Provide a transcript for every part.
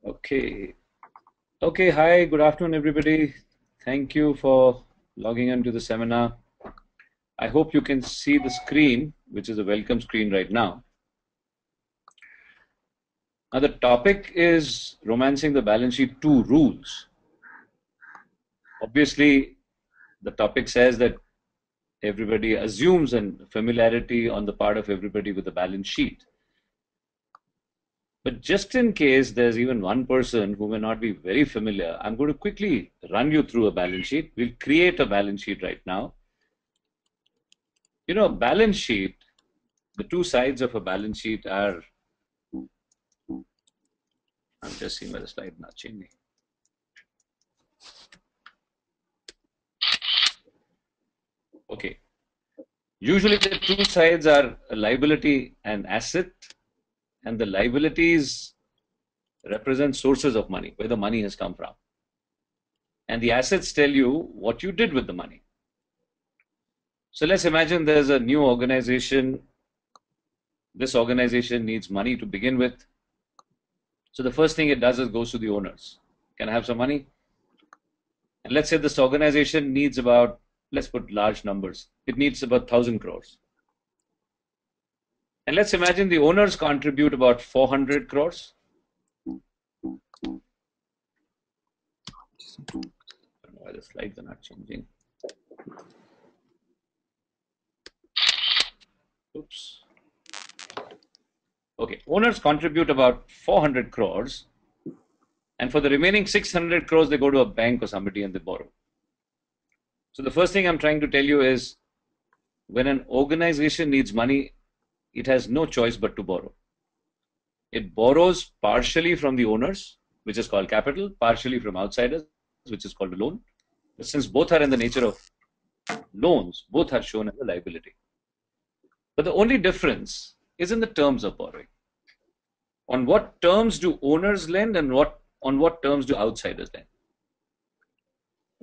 Okay. Okay. Hi. Good afternoon, everybody. Thank you for logging into the seminar. I hope you can see the screen, which is a welcome screen right now. Now, the topic is romancing the balance sheet 2 rules. Obviously, the topic says that everybody assumes and familiarity on the part of everybody with the balance sheet. But just in case there's even one person who may not be very familiar, I'm going to quickly run you through a balance sheet. We'll create a balance sheet right now. You know, balance sheet, the two sides of a balance sheet are, I'm just seeing where the slide not changing. Okay. Usually the two sides are a liability and asset, and the liabilities represent sources of money, where the money has come from. And the assets tell you what you did with the money. So let's imagine there's a new organization. This organization needs money to begin with. So the first thing it does is goes to the owners. Can I have some money? And let's say this organization needs about, let's put large numbers. It needs about 1,000 crores. And let's imagine the owners contribute about 400 crores. I don't know why the slides are not changing. Oops. Okay, owners contribute about 400 crores. And for the remaining 600 crores, they go to a bank or somebody and they borrow. So the first thing I'm trying to tell you is when an organization needs money, it has no choice but to borrow. It borrows partially from the owners, which is called capital, partially from outsiders, which is called a loan. But since both are in the nature of loans, both are shown as a liability. But the only difference is in the terms of borrowing. On what terms do owners lend and on what terms do outsiders lend?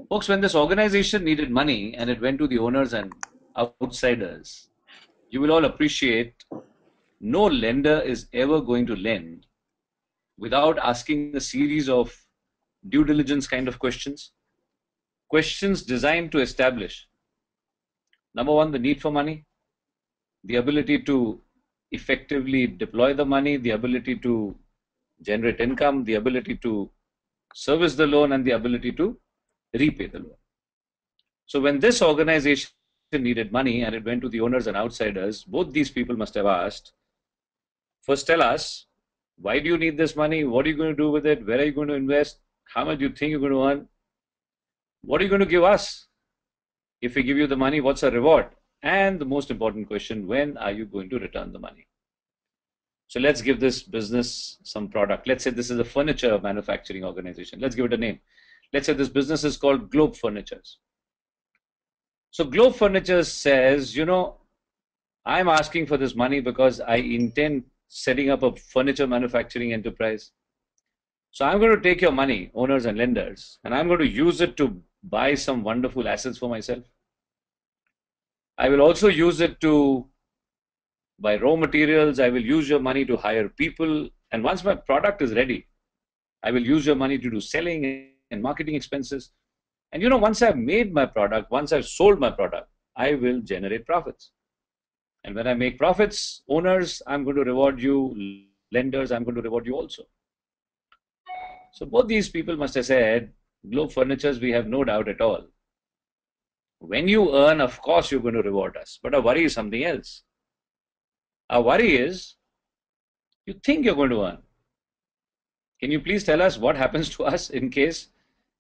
Folks, when this organization needed money and it went to the owners and outsiders, you will all appreciate no lender is ever going to lend without asking a series of due diligence kind of questions. Questions designed to establish, number one, the need for money, the ability to effectively deploy the money, the ability to generate income, the ability to service the loan, and the ability to repay the loan. So when this organization needed money and it went to the owners and outsiders, both these people must have asked, first tell us, why do you need this money? What are you going to do with it? Where are you going to invest? How much do you think you're going to earn? What are you going to give us? If we give you the money, what's our reward? And the most important question, when are you going to return the money? So let's give this business some product. Let's say this is a furniture manufacturing organization. Let's give it a name. Let's say this business is called Globe Furnitures. So Globe Furnitures says, you know, I'm asking for this money because I intend setting up a furniture manufacturing enterprise. So I'm going to take your money, owners and lenders, and I'm going to use it to buy some wonderful assets for myself. I will also use it to buy raw materials. I will use your money to hire people. And once my product is ready, I will use your money to do selling and marketing expenses. And you know, once I've made my product, once I've sold my product, I will generate profits. And when I make profits, owners, I'm going to reward you. Lenders, I'm going to reward you also. So both these people must have said, Globe Furnitures, we have no doubt at all. When you earn, of course, you're going to reward us. But our worry is something else. Our worry is, you think you're going to earn. Can you please tell us what happens to us in case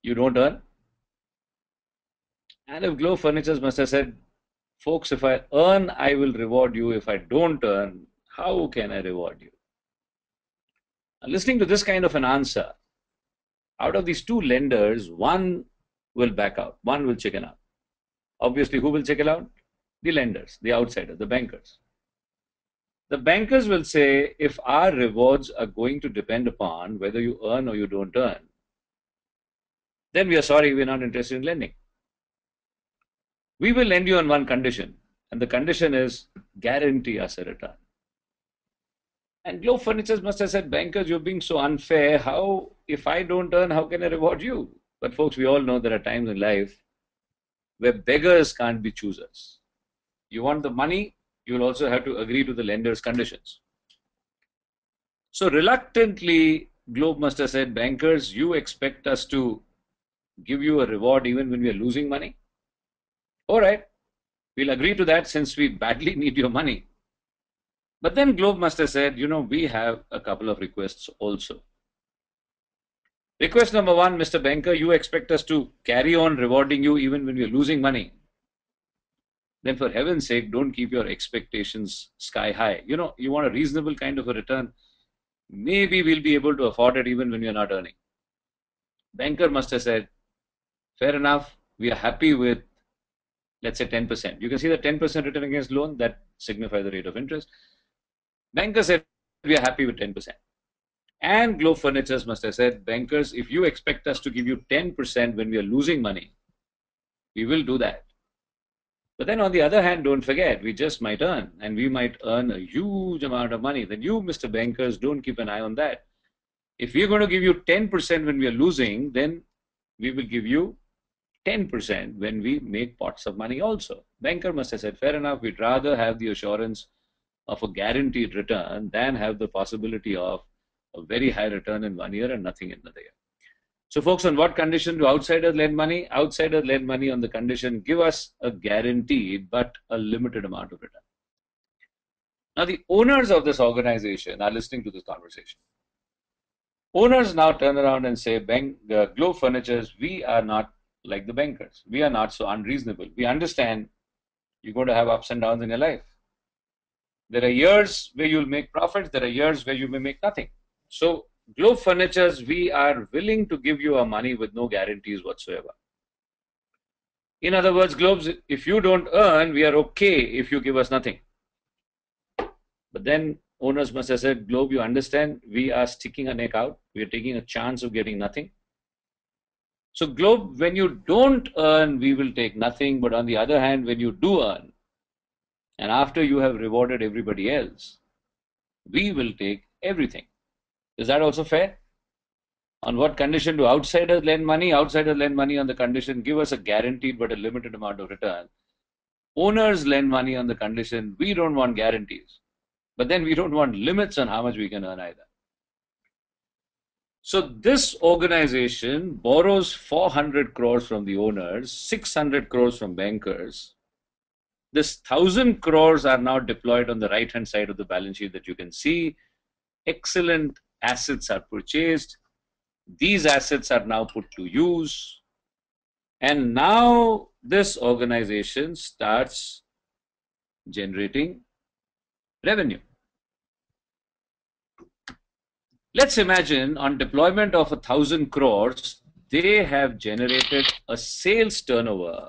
you don't earn? And if Globe Furnitures must have said, folks, if I earn, I will reward you. If I don't earn, how can I reward you? Now, listening to this kind of an answer, out of these two lenders, one will back out, one will chicken out. Obviously, who will chicken out? The lenders, the outsiders, the bankers. The bankers will say, if our rewards are going to depend upon whether you earn or you don't earn, then we are sorry, we're not interested in lending. We will lend you on one condition, and the condition is guarantee us a return. And Globe Furnitures must have said, bankers, you're being so unfair. How, if I don't earn, how can I reward you? But folks, we all know there are times in life where beggars can't be choosers. You want the money, you'll also have to agree to the lender's conditions. So reluctantly, Globe must have said, bankers, you expect us to give you a reward even when we are losing money? All right, we'll agree to that since we badly need your money. But then Globe must have said, we have a couple of requests also. Request number one, Mr. Banker, you expect us to carry on rewarding you even when we're losing money. Then for heaven's sake, don't keep your expectations sky high. You want a reasonable kind of a return. Maybe we'll be able to afford it even when we're not earning. Banker must have said, fair enough, we are happy with, let's say, 10%. You can see the 10% return against loan, that signifies the rate of interest. Banker said, we are happy with 10%. And Globe Furnitures must have said, bankers, if you expect us to give you 10% when we are losing money, we will do that. But then on the other hand, don't forget, we just might earn, and we might earn a huge amount of money. Then you, Mr. Bankers, don't keep an eye on that. If we're going to give you 10% when we are losing, then we will give you 10% when we make pots of money also. Banker must have said, fair enough, we'd rather have the assurance of a guaranteed return than have the possibility of a very high return in 1 year and nothing in another year. So folks, on what condition do outsiders lend money? Outsiders lend money on the condition, give us a guaranteed but a limited amount of return. Now the owners of this organization are listening to this conversation. Owners now turn around and say, Globe Furnitures, we are not like the bankers. We are not so unreasonable. We understand you're going to have ups and downs in your life. There are years where you'll make profits. There are years where you may make nothing. So Globe Furnitures, we are willing to give you our money with no guarantees whatsoever. In other words, Globes, if you don't earn, we are okay if you give us nothing. But then owners must have said, Globe, you understand, we are sticking our neck out. We are taking a chance of getting nothing. So Globe, when you don't earn, we will take nothing. But on the other hand, when you do earn, and after you have rewarded everybody else, we will take everything. Is that also fair? On what condition do outsiders lend money? Outsiders lend money on the condition, give us a guaranteed but a limited amount of return. Owners lend money on the condition, we don't want guarantees. But then we don't want limits on how much we can earn either. So this organization borrows 400 crores from the owners, 600 crores from bankers. This 1,000 crores are now deployed on the right-hand side of the balance sheet that you can see. Excellent assets are purchased. These assets are now put to use. And now this organization starts generating revenue. Let's imagine on deployment of 1,000 crores, they have generated a sales turnover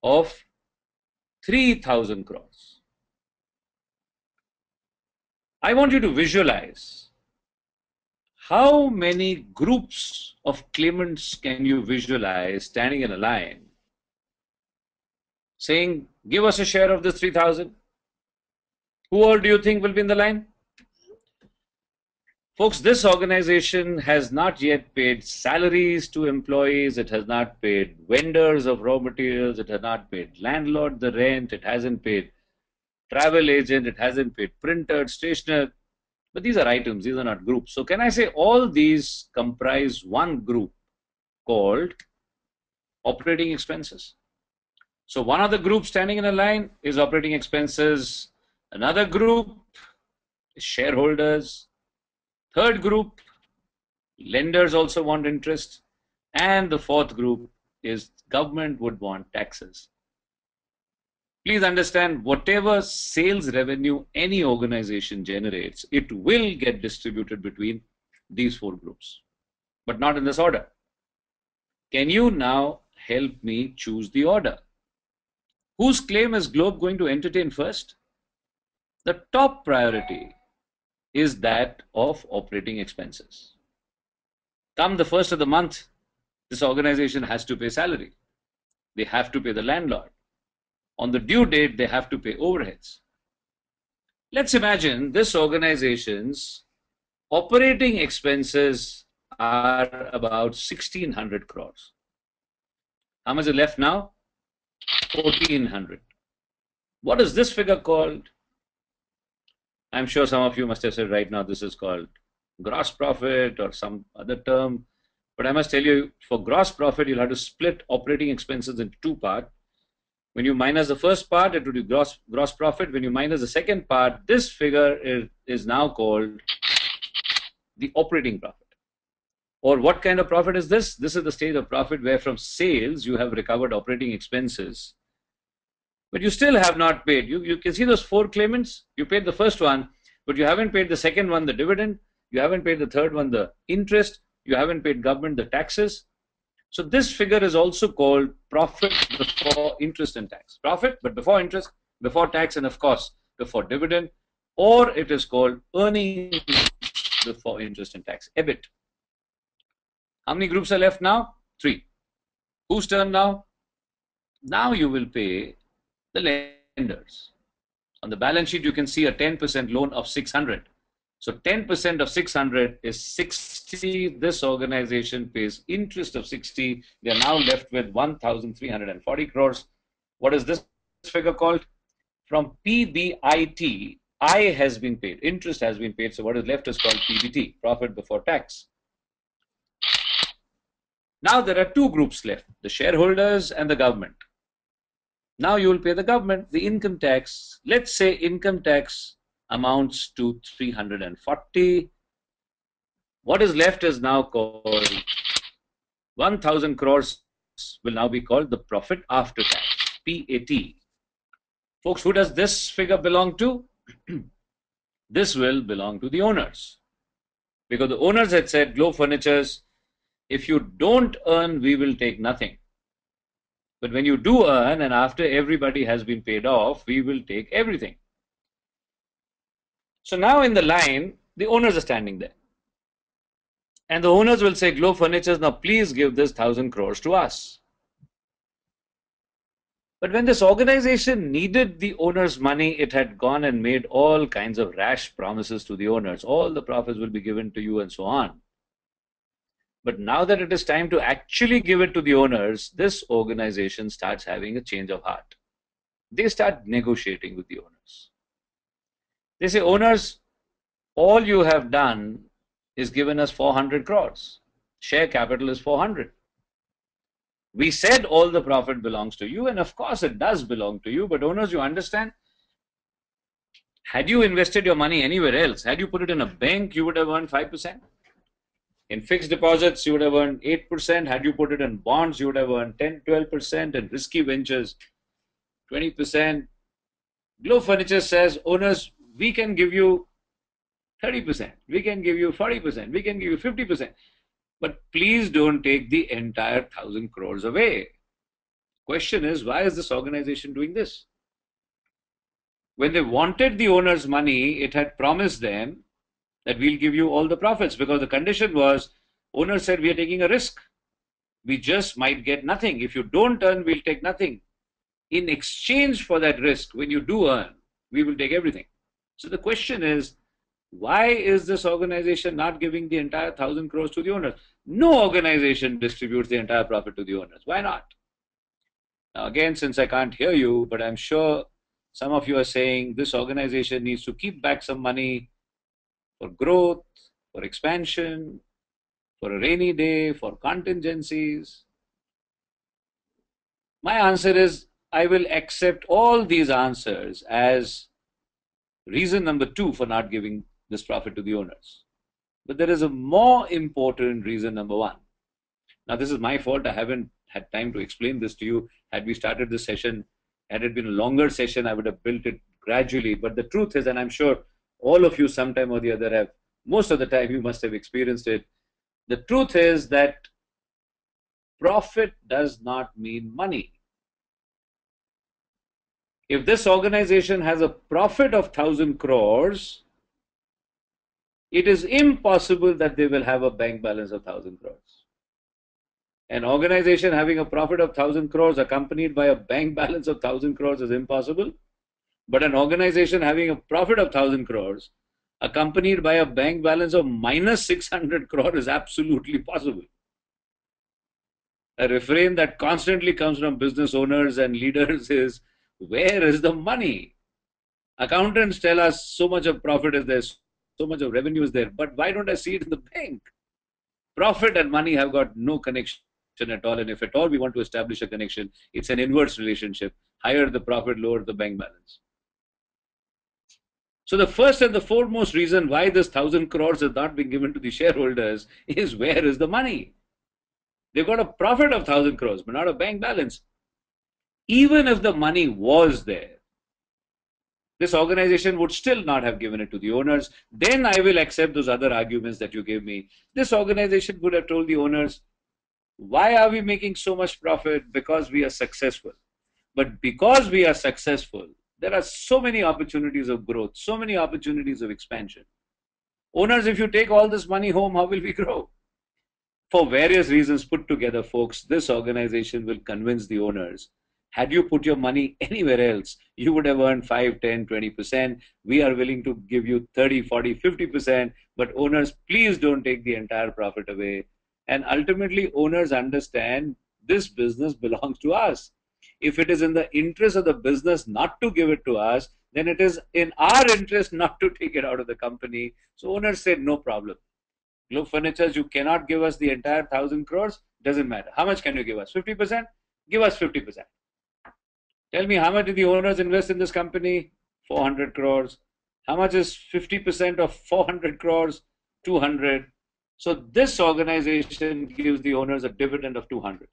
of 3,000 crores. I want you to visualize how many groups of claimants can you visualize standing in a line saying, give us a share of this 3,000. Who all do you think will be in the line? Folks, this organization has not yet paid salaries to employees. It has not paid vendors of raw materials. It has not paid landlord the rent. It hasn't paid travel agent. It hasn't paid printer, stationer. But these are items. These are not groups. So can I say all these comprise one group called operating expenses? So one of the groups standing in a line is operating expenses. Another group is shareholders. Third group, lenders also want interest. And the fourth group is government would want taxes. Please understand, whatever sales revenue any organization generates, it will get distributed between these four groups, but not in this order. Can you now help me choose the order? Whose claim is Globe going to entertain first? The top priority is that of operating expenses. Come the first of the month, this organization has to pay salary. They have to pay the landlord. On the due date, they have to pay overheads. Let's imagine this organization's operating expenses are about 1600 crores. How much is left now? 1400. What is this figure called? I'm sure some of you must have said right now this is called gross profit or some other term. But I must tell you, for gross profit, you'll have to split operating expenses into two parts. When you minus the first part, it will be gross profit. When you minus the second part, this figure is now called the operating profit. Or what kind of profit is this? This is the stage of profit where from sales you have recovered operating expenses, but you still have not paid. You can see those four claimants. You paid the first one, but you haven't paid the second one, the dividend. You haven't paid the third one, the interest. You haven't paid government the taxes. So this figure is also called profit before interest and tax. Profit, but before interest, before tax, and of course, before dividend, or it is called earnings before interest and tax, EBIT. How many groups are left now? 3. Whose turn now? Now you will pay the lenders. On the balance sheet, you can see a 10% loan of 600. So 10% of 600 is 60. This organization pays interest of 60. They are now left with 1,340 crores. What is this figure called? From PBIT, I has been paid. Interest has been paid. So what is left is called PBT, profit before tax. Now there are two groups left, the shareholders and the government. Now you will pay the government the income tax. Let's say income tax amounts to 340. What is left is now called 1,000 crores will now be called the profit after tax, PAT. Folks, who does this figure belong to? This will belong to the owners. Because the owners had said, Globe Furnitures, if you don't earn, we will take nothing. But when you do earn, and after everybody has been paid off, we will take everything. So now in the line, the owners are standing there. And the owners will say, Globe Furnitures, now please give this 1,000 crores to us. But when this organization needed the owners' money, it had gone and made all kinds of rash promises to the owners. All the profits will be given to you and so on. But now that it is time to actually give it to the owners, this organization starts having a change of heart. They start negotiating with the owners. They say, owners, all you have done is given us 400 crores. Share capital is 400. We said all the profit belongs to you, and of course it does belong to you, but owners, you understand, had you invested your money anywhere else, had you put it in a bank, you would have earned 5%. In fixed deposits, you would have earned 8%. Had you put it in bonds, you would have earned 10, 12%. And risky ventures, 20%. Globe Furniture says, owners, we can give you 30%. We can give you 40%. We can give you 50%. But please don't take the entire 1,000 crores away. Question is, why is this organization doing this? When they wanted the owners' money, it had promised them that we'll give you all the profits, because the condition was, owners said, we are taking a risk. We just might get nothing. If you don't earn, we'll take nothing. In exchange for that risk, when you do earn, we will take everything. So the question is, why is this organization not giving the entire 1,000 crores to the owners? No organization distributes the entire profit to the owners. Why not? Now again, since I can't hear you, but I'm sure some of you are saying this organization needs to keep back some money for growth, for expansion, for a rainy day, for contingencies. My answer is, I will accept all these answers as reason number 2 for not giving this profit to the owners. But there is a more important reason number 1. Now this is my fault. I haven't had time to explain this to you. Had we started this session, had it been a longer session, I would have built it gradually. But the truth is, and I'm sure all of you sometime or the other have, most of the time you must have experienced it. The truth is that profit does not mean money. If this organization has a profit of 1,000 crores, it is impossible that they will have a bank balance of 1,000 crores. An organization having a profit of 1,000 crores accompanied by a bank balance of 1,000 crores is impossible. But an organization having a profit of 1,000 crores accompanied by a bank balance of minus 600 crore is absolutely possible. A refrain that constantly comes from business owners and leaders is, where is the money? Accountants tell us so much of profit is there, so much of revenue is there, but why don't I see it in the bank? Profit and money have got no connection at all, and if at all we want to establish a connection, it's an inverse relationship. Higher the profit, lower the bank balance. So the first and the foremost reason why this 1,000 crores has not been given to the shareholders is, where is the money? They've got a profit of 1,000 crores, but not a bank balance. Even if the money was there, this organization would still not have given it to the owners. Then I will accept those other arguments that you gave me. This organization would have told the owners, why are we making so much profit? Because we are successful. But because we are successful, there are so many opportunities of growth, so many opportunities of expansion. Owners, if you take all this money home, how will we grow? For various reasons put together, folks, this organization will convince the owners, had you put your money anywhere else, you would have earned 5, 10, 20%. We are willing to give you 30, 40, 50%, but owners, please don't take the entire profit away. And ultimately, owners understand this business belongs to us. If it is in the interest of the business not to give it to us, then it is in our interest not to take it out of the company. So owners said, no problem. Globe Furnitures, you cannot give us the entire 1,000 crores. Doesn't matter. How much can you give us? 50%? Give us 50%. Tell me, how much did the owners invest in this company? 400 crores. How much is 50% of 400 crores? 200. So this organization gives the owners a dividend of 200.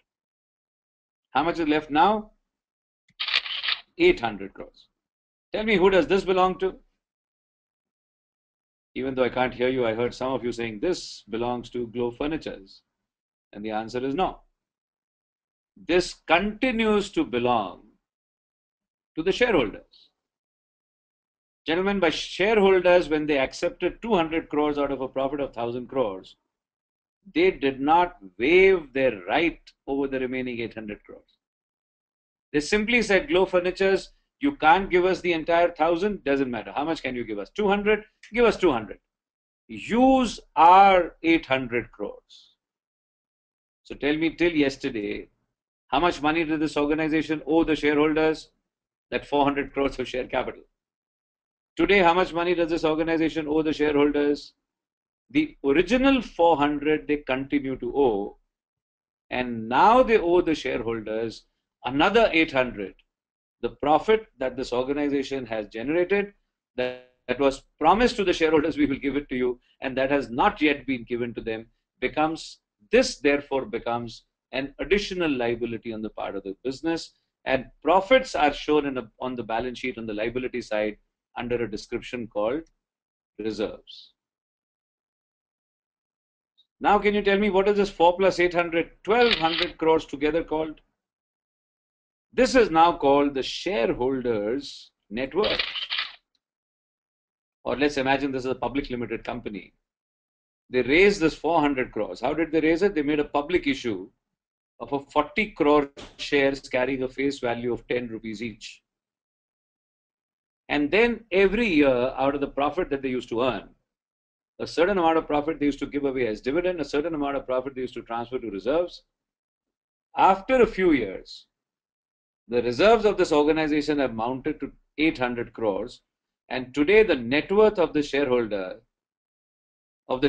How much is left now? 800 crores. Tell me, who does this belong to? Even though I can't hear you, I heard some of you saying this belongs to Globe Furnitures. And the answer is no. This continues to belong to the shareholders. Gentlemen, by shareholders, when they accepted 200 crores out of a profit of 1,000 crores, they did not waive their right over the remaining 800 crores. They simply said, Globe Furnitures, you can't give us the entire 1,000, doesn't matter. How much can you give us? 200? Give us 200. Use our 800 crores. So tell me, till yesterday, how much money did this organization owe the shareholders? That 400 crores of share capital. Today, how much money does this organization owe the shareholders? The original 400 they continue to owe, and now they owe the shareholders another 800. The profit that this organization has generated, that was promised to the shareholders, we will give it to you, and that has not yet been given to them, therefore becomes an additional liability on the part of the business, and profits are shown on the balance sheet on the liability side under a description called reserves. Now, can you tell me what is this 4 plus 800, 1,200 crores together called? This is now called the shareholders' net worth. Or let's imagine this is a public limited company. They raised this 400 crores. How did they raise it? They made a public issue of a 40 crore shares carrying a face value of 10 rupees each. And then every year, out of the profit that they used to earn, a certain amount of profit they used to give away as dividend, a certain amount of profit they used to transfer to reserves. After a few years, the reserves of this organization have mounted to 800 crores, and today the net worth of the shareholders of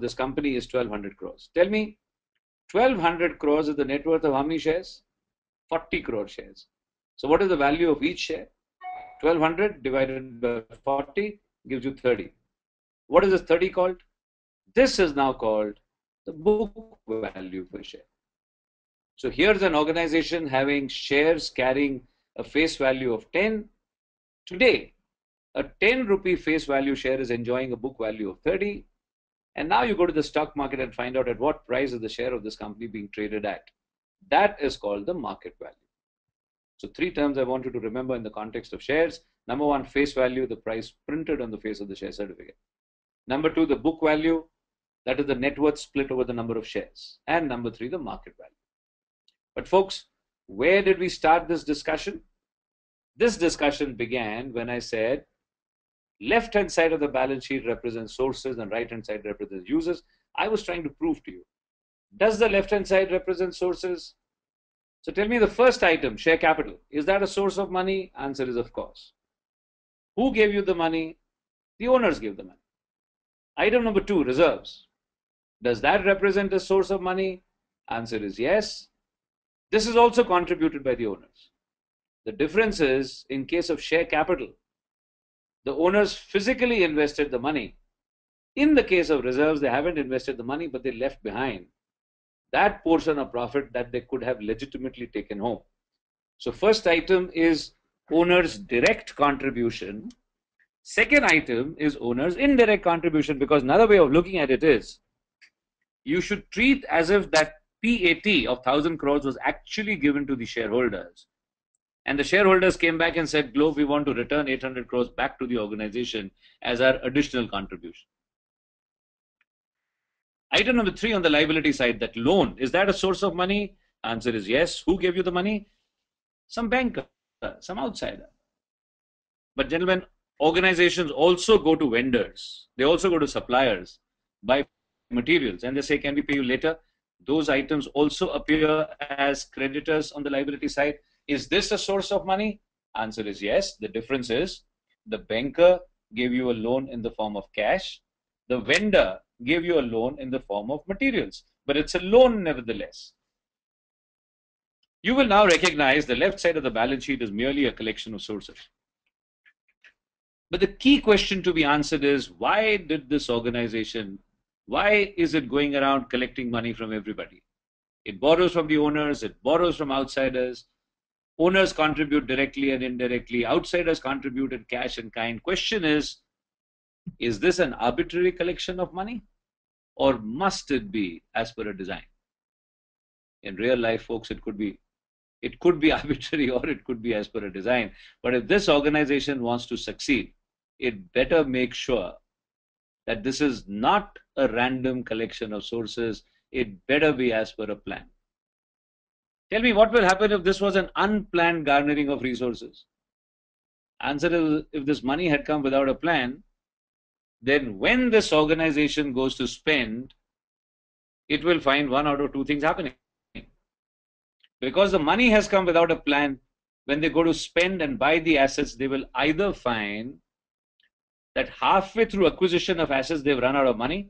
this company is 1,200 crores. Tell me, 1,200 crores is the net worth of how many shares? 40 crore shares. So what is the value of each share? 1,200 divided by 40 gives you 30. What is this 30 called? This is now called the book value per share. So here's an organization having shares carrying a face value of 10. Today, a 10 rupee face value share is enjoying a book value of 30. And now you go to the stock market and find out at what price is the share of this company being traded at. That is called the market value. So 3 terms I want you to remember in the context of shares. Number 1, face value, the price printed on the face of the share certificate. Number 2, the book value, that is the net worth split over the number of shares. And number 3, the market value. But folks, where did we start this discussion? This discussion began when I said left-hand side of the balance sheet represents sources and right-hand side represents uses. I was trying to prove to you, does the left-hand side represent sources? So tell me the first item, share capital. Is that a source of money? Answer is of course. Who gave you the money? The owners gave the money. Item number 2, reserves. Does that represent a source of money? Answer is yes. This is also contributed by the owners. The difference is, in case of share capital, the owners physically invested the money. In the case of reserves, they haven't invested the money, but they left behind that portion of profit that they could have legitimately taken home. So first item is owner's direct contribution. Second item is owner's indirect contribution, because another way of looking at it is you should treat as if that PAT of 1,000 crores was actually given to the shareholders. And the shareholders came back and said, Globe, we want to return 800 crores back to the organization as our additional contribution. Item number 3 on the liability side, that loan, is that a source of money? Answer is yes. Who gave you the money? Some banker, some outsider. But gentlemen, organizations also go to vendors. They also go to suppliers, buy materials, and they say, can we pay you later? Those items also appear as creditors on the liability side. Is this a source of money? Answer is yes. The difference is the banker gave you a loan in the form of cash. The vendor gave you a loan in the form of materials, but it's a loan nevertheless. You will now recognize the left side of the balance sheet is merely a collection of sources. But the key question to be answered is, why did this organization, why is it going around collecting money from everybody? It borrows from the owners, it borrows from outsiders. Owners contribute directly and indirectly. Outsiders contribute in cash and kind. Question is this an arbitrary collection of money, or must it be as per a design? In real life, folks, it could be arbitrary or it could be as per a design. But if this organization wants to succeed, it better make sure that this is not a random collection of sources. It better be as per a plan. Tell me, what will happen if this was an unplanned garnering of resources? Answer is, if this money had come without a plan, then when this organization goes to spend, it will find one out of two things happening. Because the money has come without a plan, when they go to spend and buy the assets, they will either find that halfway through acquisition of assets, they've run out of money,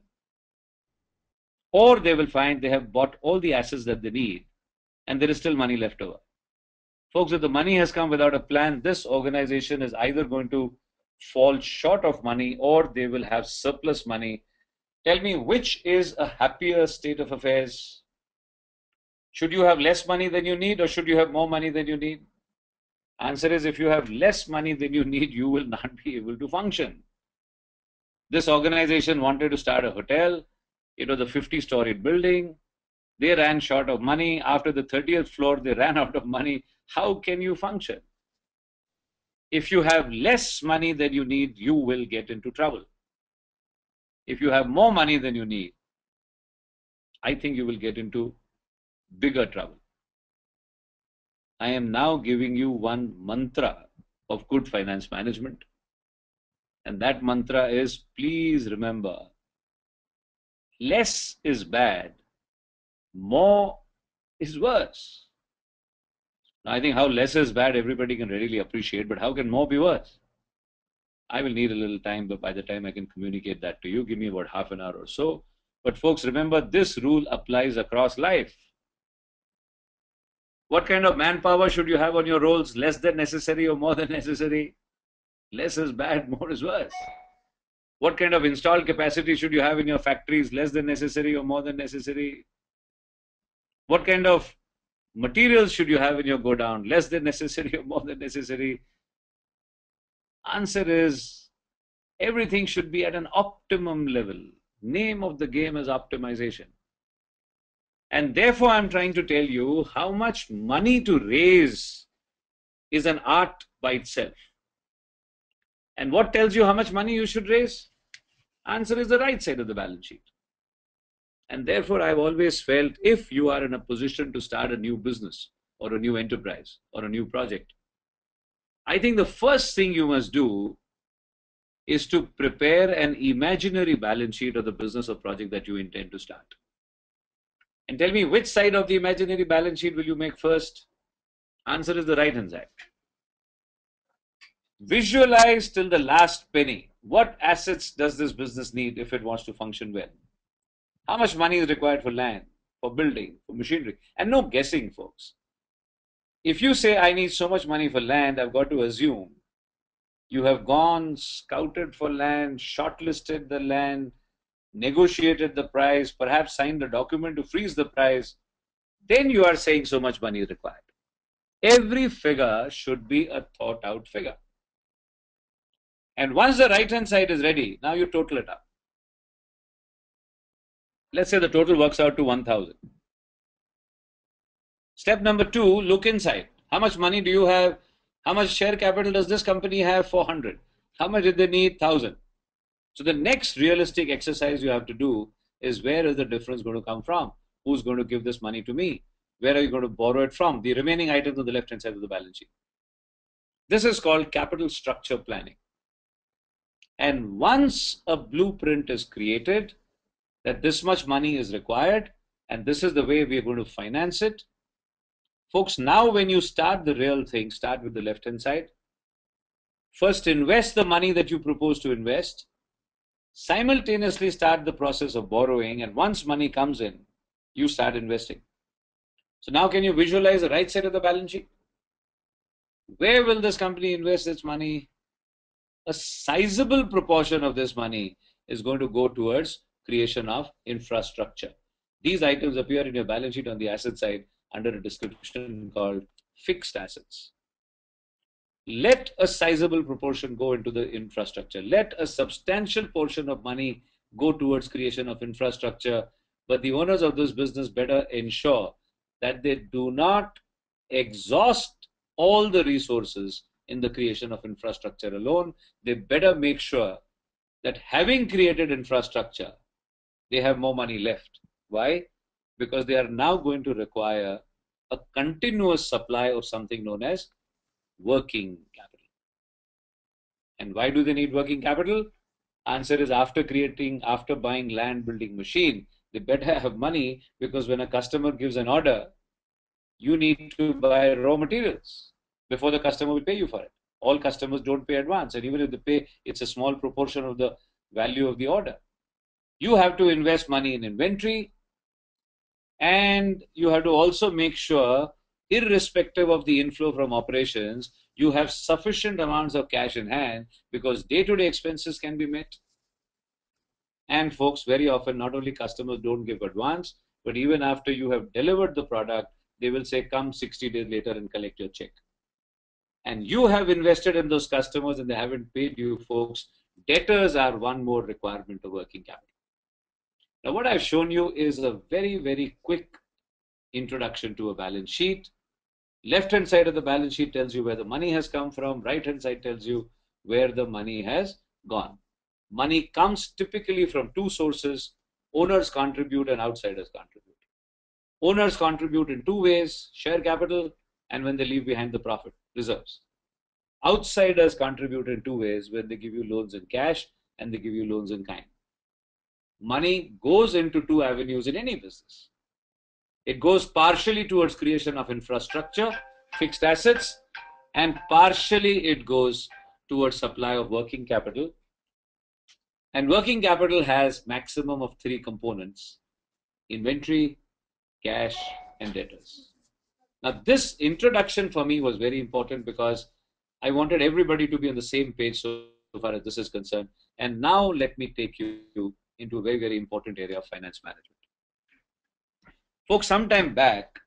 or they will find they have bought all the assets that they need and there is still money left over. Folks, if the money has come without a plan, this organization is either going to fall short of money or they will have surplus money. Tell me, which is a happier state of affairs? Should you have less money than you need, or should you have more money than you need? Answer is, if you have less money than you need, you will not be able to function. This organization wanted to start a hotel. It was a 50-story building. They ran short of money. After the 30th floor, they ran out of money. How can you function? If you have less money than you need, you will get into trouble. If you have more money than you need, I think you will get into bigger trouble. I am now giving you one mantra of good finance management. And that mantra is, please remember, less is bad, more is worse. Now, I think how less is bad, everybody can readily appreciate, but how can more be worse? I will need a little time, but by the time I can communicate that to you, give me about half an hour or so. But folks, remember, this rule applies across life. What kind of manpower should you have on your rolls? Less than necessary or more than necessary? Less is bad, more is worse. What kind of installed capacity should you have in your factories? Less than necessary or more than necessary? What kind of materials should you have in your godown? Less than necessary or more than necessary? Answer is, everything should be at an optimum level. Name of the game is optimization. And therefore, I'm trying to tell you how much money to raise is an art by itself. And what tells you how much money you should raise? Answer is the right side of the balance sheet. And therefore, I've always felt, if you are in a position to start a new business or a new enterprise or a new project, I think the first thing you must do is to prepare an imaginary balance sheet of the business or project that you intend to start. And tell me, which side of the imaginary balance sheet will you make first? Answer is the right hand side. Visualize till the last penny. What assets does this business need if it wants to function well? How much money is required for land, for building, for machinery? And no guessing, folks. If you say, I need so much money for land, I've got to assume you have gone, scouted for land, shortlisted the land, negotiated the price, perhaps signed a document to freeze the price. Then you are saying so much money is required. Every figure should be a thought out figure. And once the right hand side is ready, now you total it up. Let's say the total works out to 1,000. Step number 2, look inside. How much money do you have? How much share capital does this company have? 400. How much did they need? 1,000. So the next realistic exercise you have to do is, where is the difference going to come from? Who's going to give this money to me? Where are you going to borrow it from? The remaining items on the left hand side of the balance sheet. This is called capital structure planning. And once a blueprint is created, that this much money is required and this is the way we are going to finance it. Folks, now when you start the real thing, start with the left hand side. First, invest the money that you propose to invest. Simultaneously start the process of borrowing, and once money comes in, you start investing. So now can you visualize the right side of the balance sheet? Where will this company invest its money? A sizable proportion of this money is going to go towards creation of infrastructure. These items appear in your balance sheet on the asset side under a description called fixed assets. Let a sizable proportion go into the infrastructure. Let a substantial portion of money go towards creation of infrastructure. But the owners of this business better ensure that they do not exhaust all the resources in the creation of infrastructure alone. They better make sure that having created infrastructure, they have more money left. Why? Because they are now going to require a continuous supply of something known as working capital. And why do they need working capital? Answer is, after buying land, building, machine, they better have money, because when a customer gives an order, you need to buy raw materials before the customer will pay you for it. All customers don't pay advance, and even if they pay, it's a small proportion of the value of the order. You have to invest money in inventory, and you have to also make sure, irrespective of the inflow from operations, you have sufficient amounts of cash in hand, because day-to-day expenses can be met. And folks, very often, not only customers don't give advance, but even after you have delivered the product, they will say, come 60 days later and collect your check. And you have invested in those customers and they haven't paid you, folks. Debtors are one more requirement of working capital. Now, what I've shown you is a very, very quick introduction to a balance sheet. Left-hand side of the balance sheet tells you where the money has come from. Right-hand side tells you where the money has gone. Money comes typically from two sources. Owners contribute and outsiders contribute. Owners contribute in two ways: share capital, and when they leave behind the profit reserves. Outsiders contribute in two ways: when they give you loans in cash and they give you loans in kind. Money goes into two avenues in any business. It goes partially towards creation of infrastructure, fixed assets, and partially it goes towards supply of working capital. And working capital has maximum of three components: inventory, cash, and debtors. Now, this introduction for me was very important because I wanted everybody to be on the same page so far as this is concerned. And now let me take you into a very, very important area of finance management. Folks, sometime back,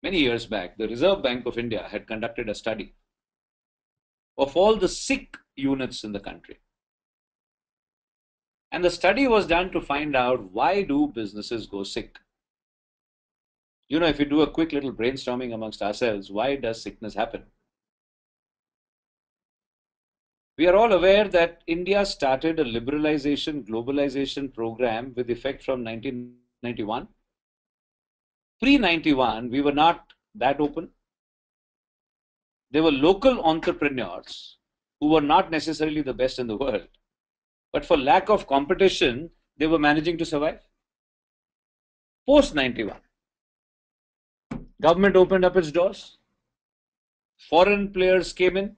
many years back, the Reserve Bank of India had conducted a study of all the sick units in the country. And the study was done to find out, why do businesses go sick? You know, if you do a quick little brainstorming amongst ourselves, why does sickness happen? We are all aware that India started a liberalization, globalization program with effect from 1991. Pre-91, we were not that open. They were local entrepreneurs who were not necessarily the best in the world, but for lack of competition, they were managing to survive. Post 91, government opened up its doors, foreign players came in.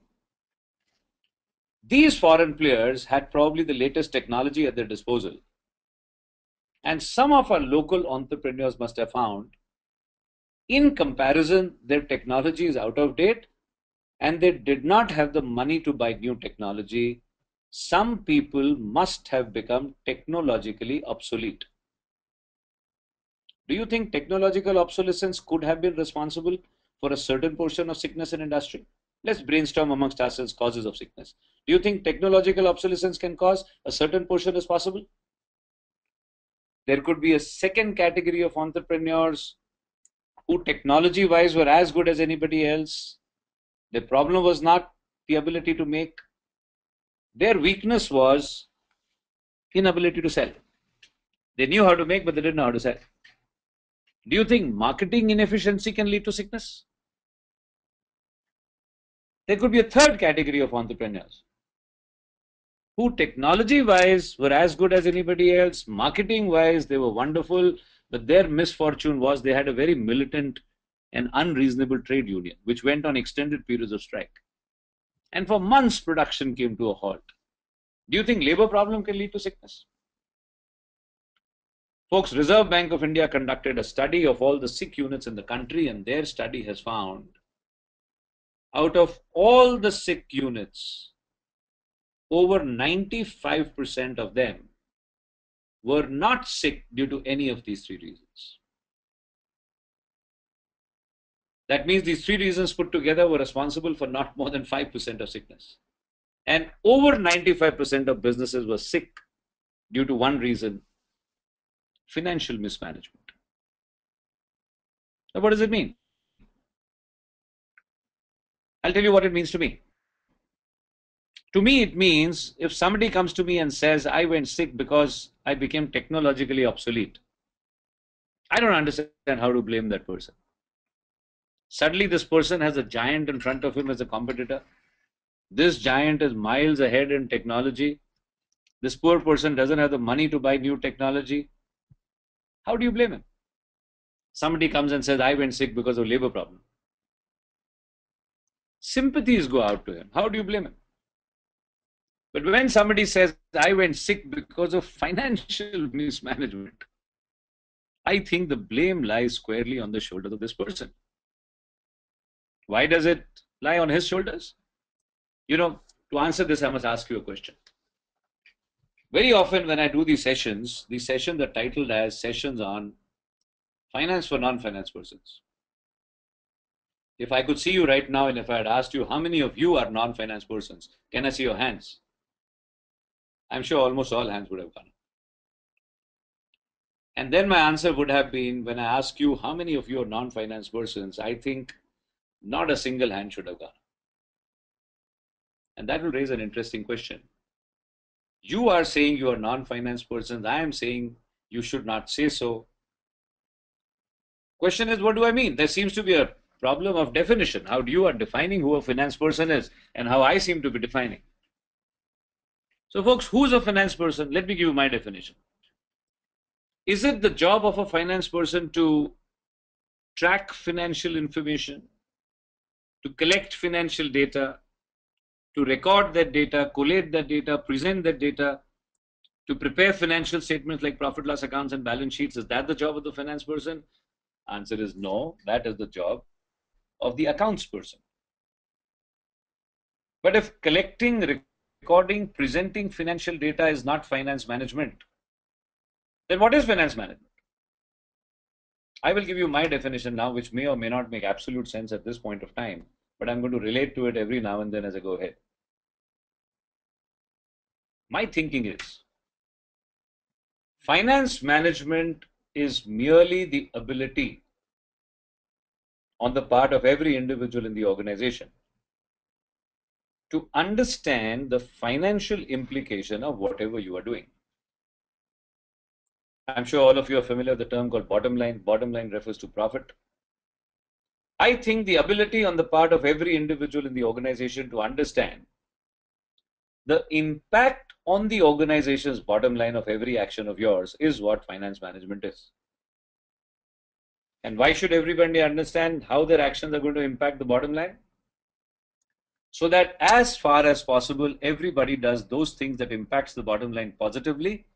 These foreign players had probably the latest technology at their disposal. And some of our local entrepreneurs must have found, in comparison, their technology is out of date and they did not have the money to buy new technology. Some people must have become technologically obsolete. Do you think technological obsolescence could have been responsible for a certain portion of sickness in industry? Let's brainstorm amongst ourselves causes of sickness. Do you think technological obsolescence can cause a certain portion is possible? There could be a second category of entrepreneurs who technology wise were as good as anybody else. The problem was not the ability to make. Their weakness was inability to sell. They knew how to make, but they didn't know how to sell. Do you think marketing inefficiency can lead to sickness? There could be a third category of entrepreneurs who technology wise were as good as anybody else, marketing wise they were wonderful, but their misfortune was they had a very militant and unreasonable trade union which went on extended periods of strike. And for months production came to a halt. Do you think labor problem can lead to sickness? Folks, Reserve Bank of India conducted a study of all the sick units in the country, and their study has found out of all the sick units, over 95% of them were not sick due to any of these three reasons. That means these three reasons put together were responsible for not more than 5% of sickness. And over 95% of businesses were sick due to one reason: financial mismanagement. Now, what does it mean? I'll tell you what it means to me. To me, it means if somebody comes to me and says, I went sick because I became technologically obsolete, I don't understand how to blame that person. Suddenly, this person has a giant in front of him as a competitor. This giant is miles ahead in technology. This poor person doesn't have the money to buy new technology. How do you blame him? Somebody comes and says, I went sick because of labor problem. Sympathies go out to him. How do you blame him? But when somebody says, I went sick because of financial mismanagement, I think the blame lies squarely on the shoulders of this person. Why does it lie on his shoulders? You know, to answer this, I must ask you a question. Very often when I do these sessions are titled as sessions on finance for non-finance persons. If I could see you right now and if I had asked you how many of you are non-finance persons, can I see your hands? I'm sure almost all hands would have gone up. And then my answer would have been, when I ask you how many of you are non-finance persons, I think not a single hand should have gone up. And that will raise an interesting question. You are saying you are non-finance persons. I am saying you should not say so. Question is, what do I mean? There seems to be a problem of definition. How you are defining who a finance person is and how I seem to be defining. So folks, who's a finance person? Let me give you my definition. Is it the job of a finance person to track financial information, to collect financial data, to record that data, collate that data, present that data, to prepare financial statements like profit loss accounts and balance sheets? Is that the job of the finance person? Answer is no, that is the job of the accounts person. But if collecting, recording, presenting financial data is not finance management, then what is finance management? I will give you my definition now, which may or may not make absolute sense at this point of time, but I'm going to relate to it every now and then as I go ahead. My thinking is, finance management is merely the ability on the part of every individual in the organization to understand the financial implication of whatever you are doing. I'm sure all of you are familiar with the term called bottom line. Bottom line refers to profit. I think the ability on the part of every individual in the organization to understand the impact on the organization's bottom line of every action of yours is what finance management is. And why should everybody understand how their actions are going to impact the bottom line? So that as far as possible, everybody does those things that impacts the bottom line positively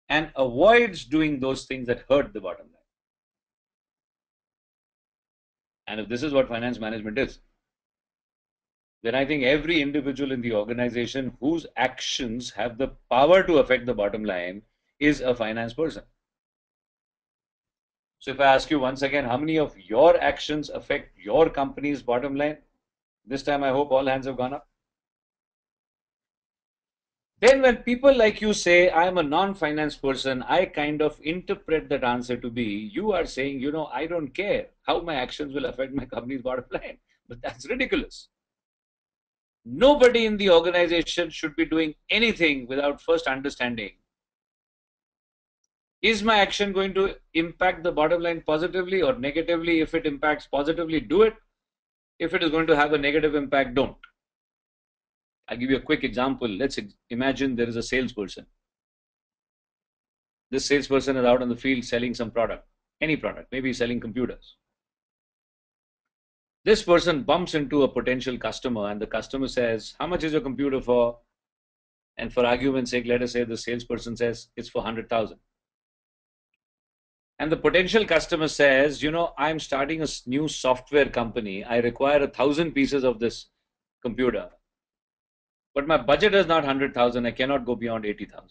and avoids doing those things that hurt the bottom line. And if this is what finance management is, then I think every individual in the organization whose actions have the power to affect the bottom line is a finance person. So if I ask you once again, how many of your actions affect your company's bottom line? This time I hope all hands have gone up. Then when people like you say, I'm a non-finance person, I kind of interpret that answer to be, you are saying, I don't care how my actions will affect my company's bottom line. But that's ridiculous. Nobody in the organization should be doing anything without first understanding, is my action going to impact the bottom line positively or negatively? If it impacts positively, do it. If it is going to have a negative impact, don't. I'll give you a quick example. Let's imagine there is a salesperson. This salesperson is out on the field selling some product, any product, maybe selling computers. This person bumps into a potential customer and the customer says, how much is your computer for? And for argument's sake, let us say the salesperson says it's for 100,000. And the potential customer says, I'm starting a new software company. I require 1,000 pieces of this computer. But my budget is not 100,000. I cannot go beyond 80,000.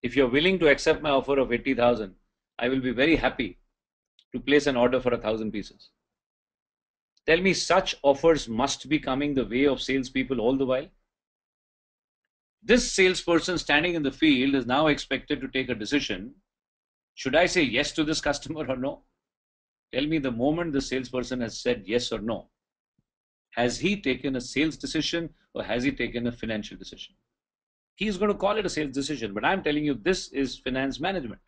If you're willing to accept my offer of 80,000, I will be very happy to place an order for 1,000 pieces. Tell me, such offers must be coming the way of salespeople all the while. This salesperson standing in the field is now expected to take a decision. Should I say yes to this customer or no? Tell me, the moment the salesperson has said yes or no, has he taken a sales decision or has he taken a financial decision? He's going to call it a sales decision, but I'm telling you, this is finance management.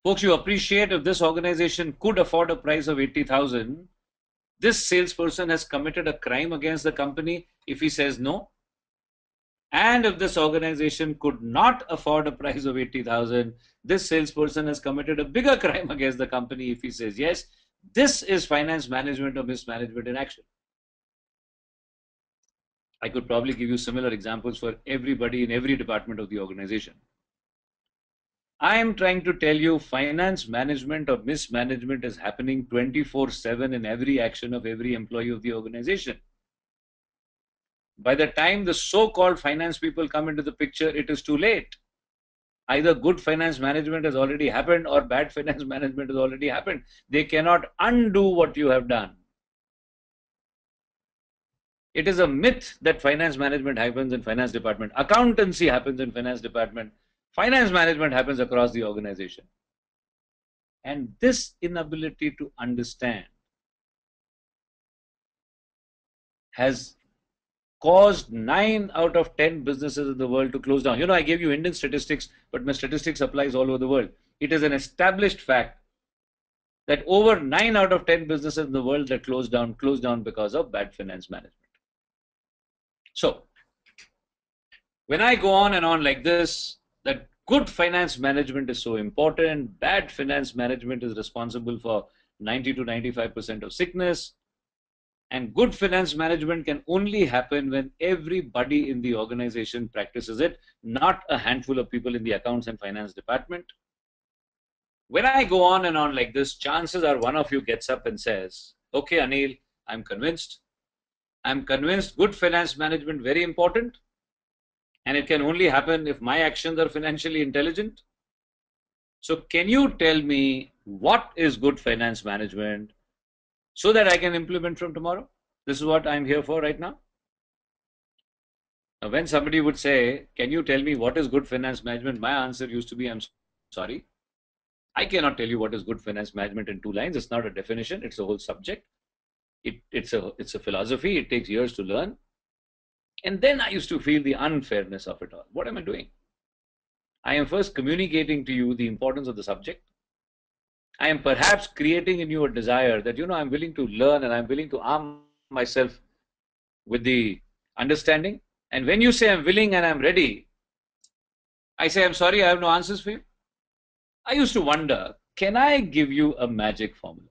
Folks, you appreciate if this organization could afford a price of 80,000, this salesperson has committed a crime against the company if he says no. And if this organization could not afford a price of 80,000, this salesperson has committed a bigger crime against the company if he says yes. This is finance management or mismanagement in action. I could probably give you similar examples for everybody in every department of the organization. I am trying to tell you, finance management or mismanagement is happening 24/7 in every action of every employee of the organization. By the time the so-called finance people come into the picture, it is too late. Either good finance management has already happened or bad finance management has already happened. They cannot undo what you have done. It is a myth that finance management happens in finance department. Accountancy happens in finance department. Finance management happens across the organization. And this inability to understand has caused 9 out of 10 businesses in the world to close down. I gave you Indian statistics, but my statistics applies all over the world. It is an established fact that over 9 out of 10 businesses in the world that closed down because of bad finance management. So, when I go on and on like this, that good finance management is so important, bad finance management is responsible for 90 to 95% of sickness, and good finance management can only happen when everybody in the organization practices it, not a handful of people in the accounts and finance department. When I go on and on like this, chances are one of you gets up and says, okay, Anil, I'm convinced good finance management very important, and it can only happen if my actions are financially intelligent. So can you tell me what is good finance management so that I can implement from tomorrow? This is what I'm here for right now. Now, when somebody would say, can you tell me what is good finance management? My answer used to be, I'm sorry. I cannot tell you what is good finance management in 2 lines. It's not a definition. It's a whole subject. It's a philosophy. It takes years to learn. And then I used to feel the unfairness of it all. What am I doing? I am first communicating to you the importance of the subject. I am perhaps creating in you a desire that, I'm willing to learn and I'm willing to arm myself with the understanding. And when you say I'm willing and I'm ready, I say, I'm sorry, I have no answers for you. I used to wonder, can I give you a magic formula?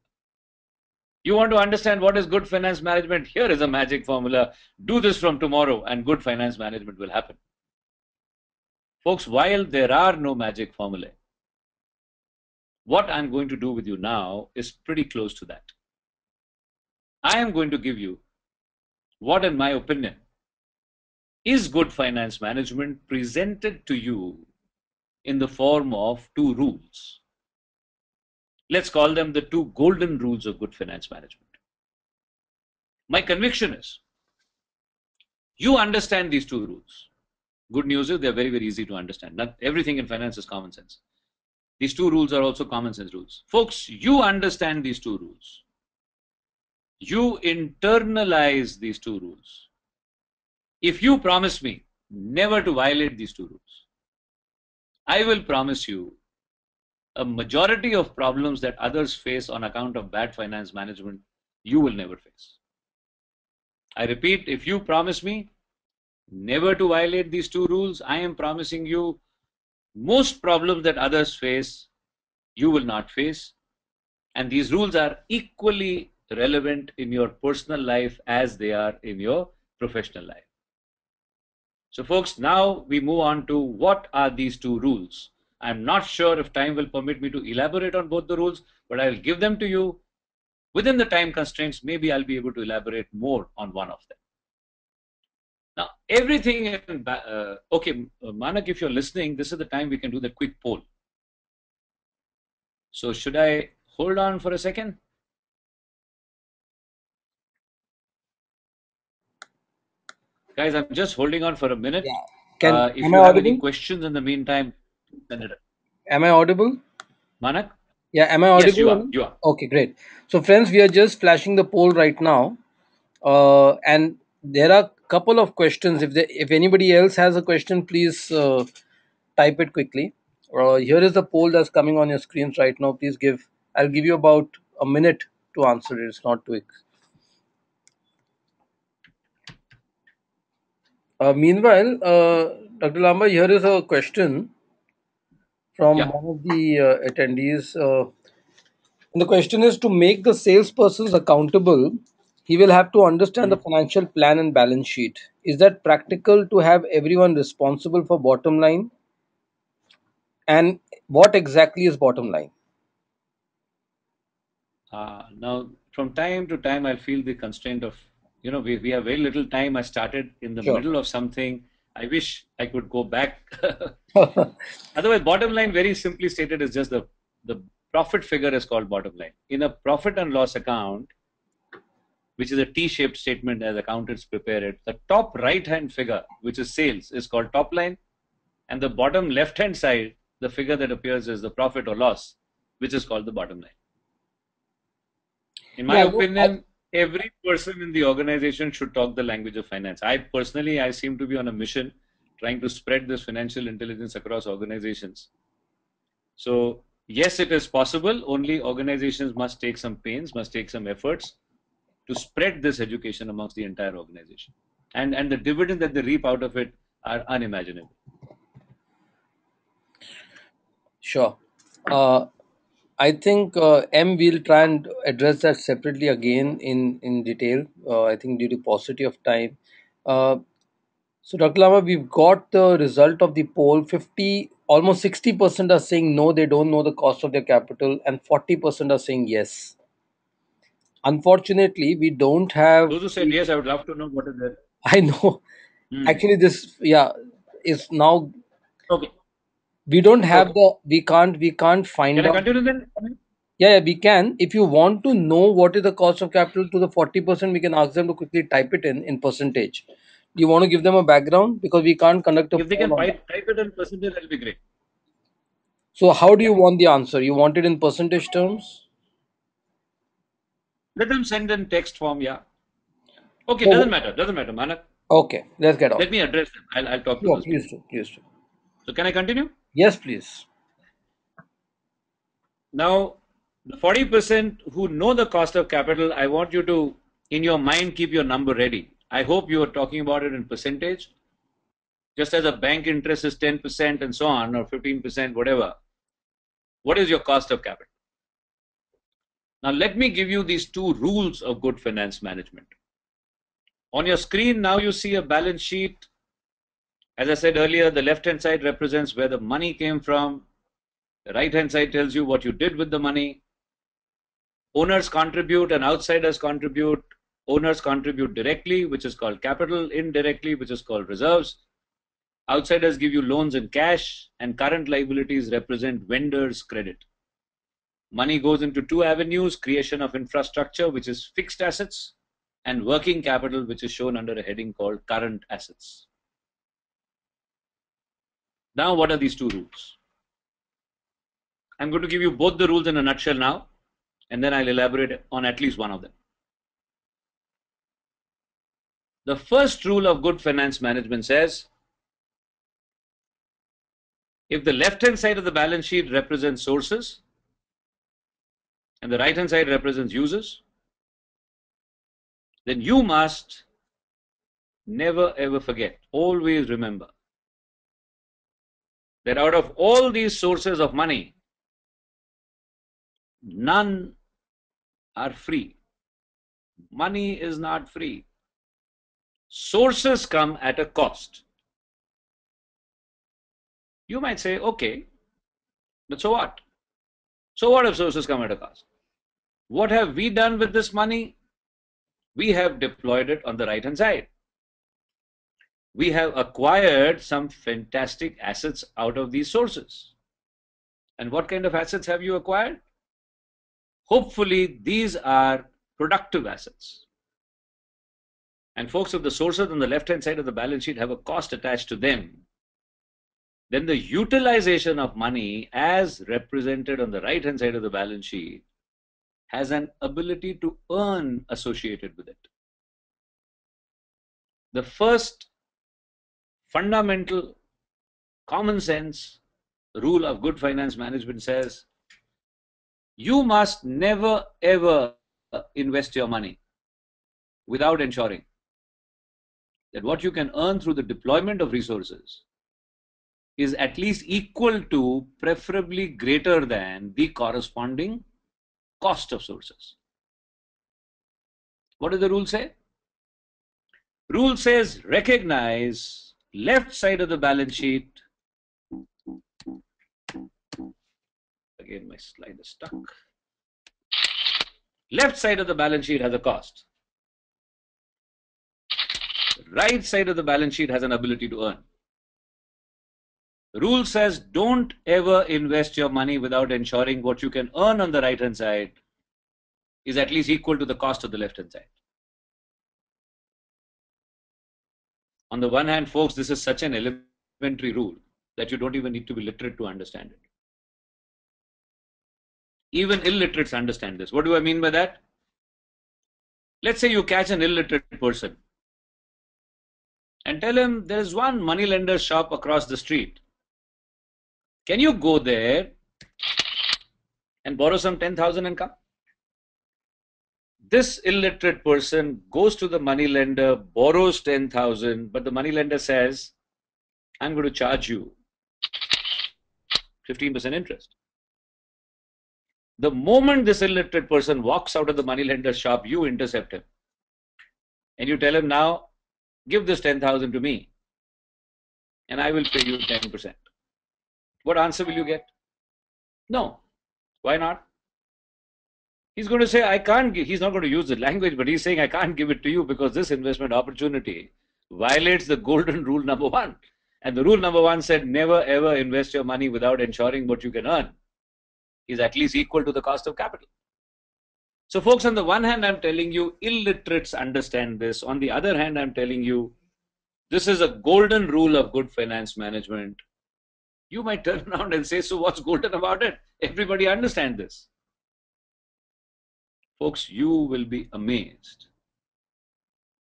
You want to understand what is good finance management? Here is a magic formula. Do this from tomorrow and good finance management will happen. Folks, while there are no magic formulae, what I'm going to do with you now is pretty close to that. I am going to give you what, in my opinion, is good finance management presented to you in the form of two rules. Let's call them the two golden rules of good finance management. My conviction is you understand these two rules. Good news is they're very, very easy to understand. Not everything in finance is common sense. These two rules are also common sense rules. Folks, you understand these two rules. You internalize these two rules. If you promise me never to violate these two rules, I will promise you a majority of problems that others face on account of bad finance management, you will never face. I repeat, if you promise me never to violate these two rules, I am promising you most problems that others face, you will not face. And these rules are equally relevant in your personal life as they are in your professional life. So folks, now we move on to what are these two rules. I'm not sure if time will permit me to elaborate on both the rules, but I'll give them to you. Within the time constraints, maybe I'll be able to elaborate more on one of them. Now, everything in, okay, Manak, if you're listening, this is the time we can do the quick poll. So should I hold on for a second? Guys, I'm just holding on for a minute. Yeah. If Am you I have any audible? questions in the meantime, send it up. Am I audible? Manak? Yeah, am I Yes, you audible? are. Arun? You are. Okay, great. So, friends, we are just flashing the poll right now, and there are a couple of questions. If anybody else has a question, please type it quickly. Here is the poll that's coming on your screens right now. Please give. I'll give you about a minute to answer it. It's not too. Meanwhile, Dr. Lamba, here is a question from Yeah. one of the attendees. And the question is, to make the salespersons accountable, he will have to understand the Mhm. financial plan and balance sheet. Is that practical to have everyone responsible for bottom line? And what exactly is bottom line? Now, from time to time, I feel the constraint of, we have very little time. I started in the Sure. middle of something. I wish I could go back. Otherwise, bottom line, very simply stated, is just the profit figure is called bottom line. In a profit and loss account, which is a T-shaped statement as accountants prepare it, the top right-hand figure, which is sales, is called top line, and the bottom left-hand side, the figure that appears is the profit or loss, which is called the bottom line. In my Yeah, no, opinion, every person in the organization should talk the language of finance. I seem to be on a mission trying to spread this financial intelligence across organizations. So yes, it is possible. Only organizations must take some pains, must take some efforts to spread this education amongst the entire organization. And the dividends that they reap out of it are unimaginable. sure. Uh, I think M will try and address that separately again in detail. I think due to paucity of time. Uh, So, Dr. Lama, we've got the result of the poll. 50, almost 60% are saying no, they don't know the cost of their capital, and 40% are saying yes. Unfortunately, we don't have Those who said the. yes, I would love to know what is their. I know. Hmm. Actually, this, yeah, is now. Okay. We don't have Okay. the. We can't Can find I out. continue then? Yeah, yeah, we can. If you want to know what is the cost of capital to the 40%, we can ask them to quickly type it in percentage. Do you want to give them a background? Because we can't conduct a If they poll can on that. type it in percentage, that'll be great. So how do Yeah. you want the answer? You want it in percentage terms? Let them send in text form. Yeah. Okay. Doesn't So matter. Doesn't matter, Manak. okay, let's get on. Let me address them. I'll talk to Sure, those people. please do, please do. So can I continue? Yes, please. Now, The 40% who know the cost of capital, I want you to, in your mind, keep your number ready. I hope you are talking about it in percentage. Just as a bank interest is 10% and so on, or 15%, whatever. What is your cost of capital? Now, let me give you these two rules of good finance management. On your screen, now you see a balance sheet. As I said earlier, the left-hand side represents where the money came from. The right-hand side tells you what you did with the money. Owners contribute and outsiders contribute. Owners contribute directly, which is called capital, indirectly, which is called reserves. Outsiders give you loans in cash, and current liabilities represent vendors' credit. Money goes into two avenues: creation of infrastructure, which is fixed assets, and working capital, which is shown under a heading called current assets. Now, what are these two rules? I'm going to give you both the rules in a nutshell now, and then I'll elaborate on at least one of them. The first rule of good finance management says, if the left-hand side of the balance sheet represents sources and the right-hand side represents uses, then you must never ever forget, always remember, that out of all these sources of money, none are free. Money is not free. Sources come at a cost. You might say, okay, but so what? So what if sources come at a cost? What have we done with this money? We have deployed it on the right-hand side. We have acquired some fantastic assets out of these sources. And what kind of assets have you acquired? Hopefully, these are productive assets. And folks, if the sources on the left-hand side of the balance sheet have a cost attached to them, then the utilization of money as represented on the right-hand side of the balance sheet has an ability to earn associated with it. The first fundamental common sense rule of good finance management says, you must never ever invest your money without ensuring that what you can earn through the deployment of resources is at least equal to, preferably greater than, the corresponding cost of sources. What does the rule say? Rule says, recognize left side of the balance sheet. Again, my slide is stuck. Left side of the balance sheet has a cost. Right side of the balance sheet has an ability to earn. The rule says, don't ever invest your money without ensuring what you can earn on the right hand side is at least equal to the cost of the left hand side. On the one hand, folks, this is such an elementary rule that you don't even need to be literate to understand it. Even illiterates understand this. What do I mean by that? Let's say you catch an illiterate person and tell him there's one moneylender shop across the street. Can you go there and borrow some 10,000 and come? This illiterate person goes to the moneylender, borrows 10,000, but the moneylender says, I'm going to charge you 15% interest. The moment this illiterate person walks out of the moneylender's shop, you intercept him. And you tell him, now, give this 10,000 to me, and I will pay you 10%. What answer will you get? No. Why not? He's going to say, I can't give, he's not going to use the language, but he's saying, I can't give it to you because this investment opportunity violates the golden rule number one. And the rule number one said, never ever invest your money without ensuring what you can earn is at least equal to the cost of capital. So folks, on the one hand, I'm telling you, illiterates understand this. On the other hand, I'm telling you, this is a golden rule of good finance management. You might turn around and say, so what's golden about it? Everybody understands this. Folks, you will be amazed.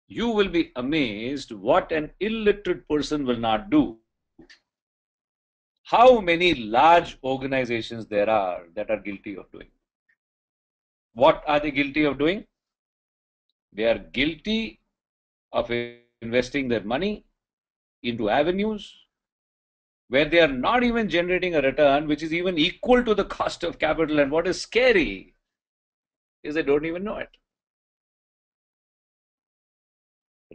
You will be amazed what an illiterate person will not do. How many large organizations there are that are guilty of doing. what are they guilty of doing? They are guilty of investing their money into avenues where they are not even generating a return which is even equal to the cost of capital. And what is scary is they don't even know it.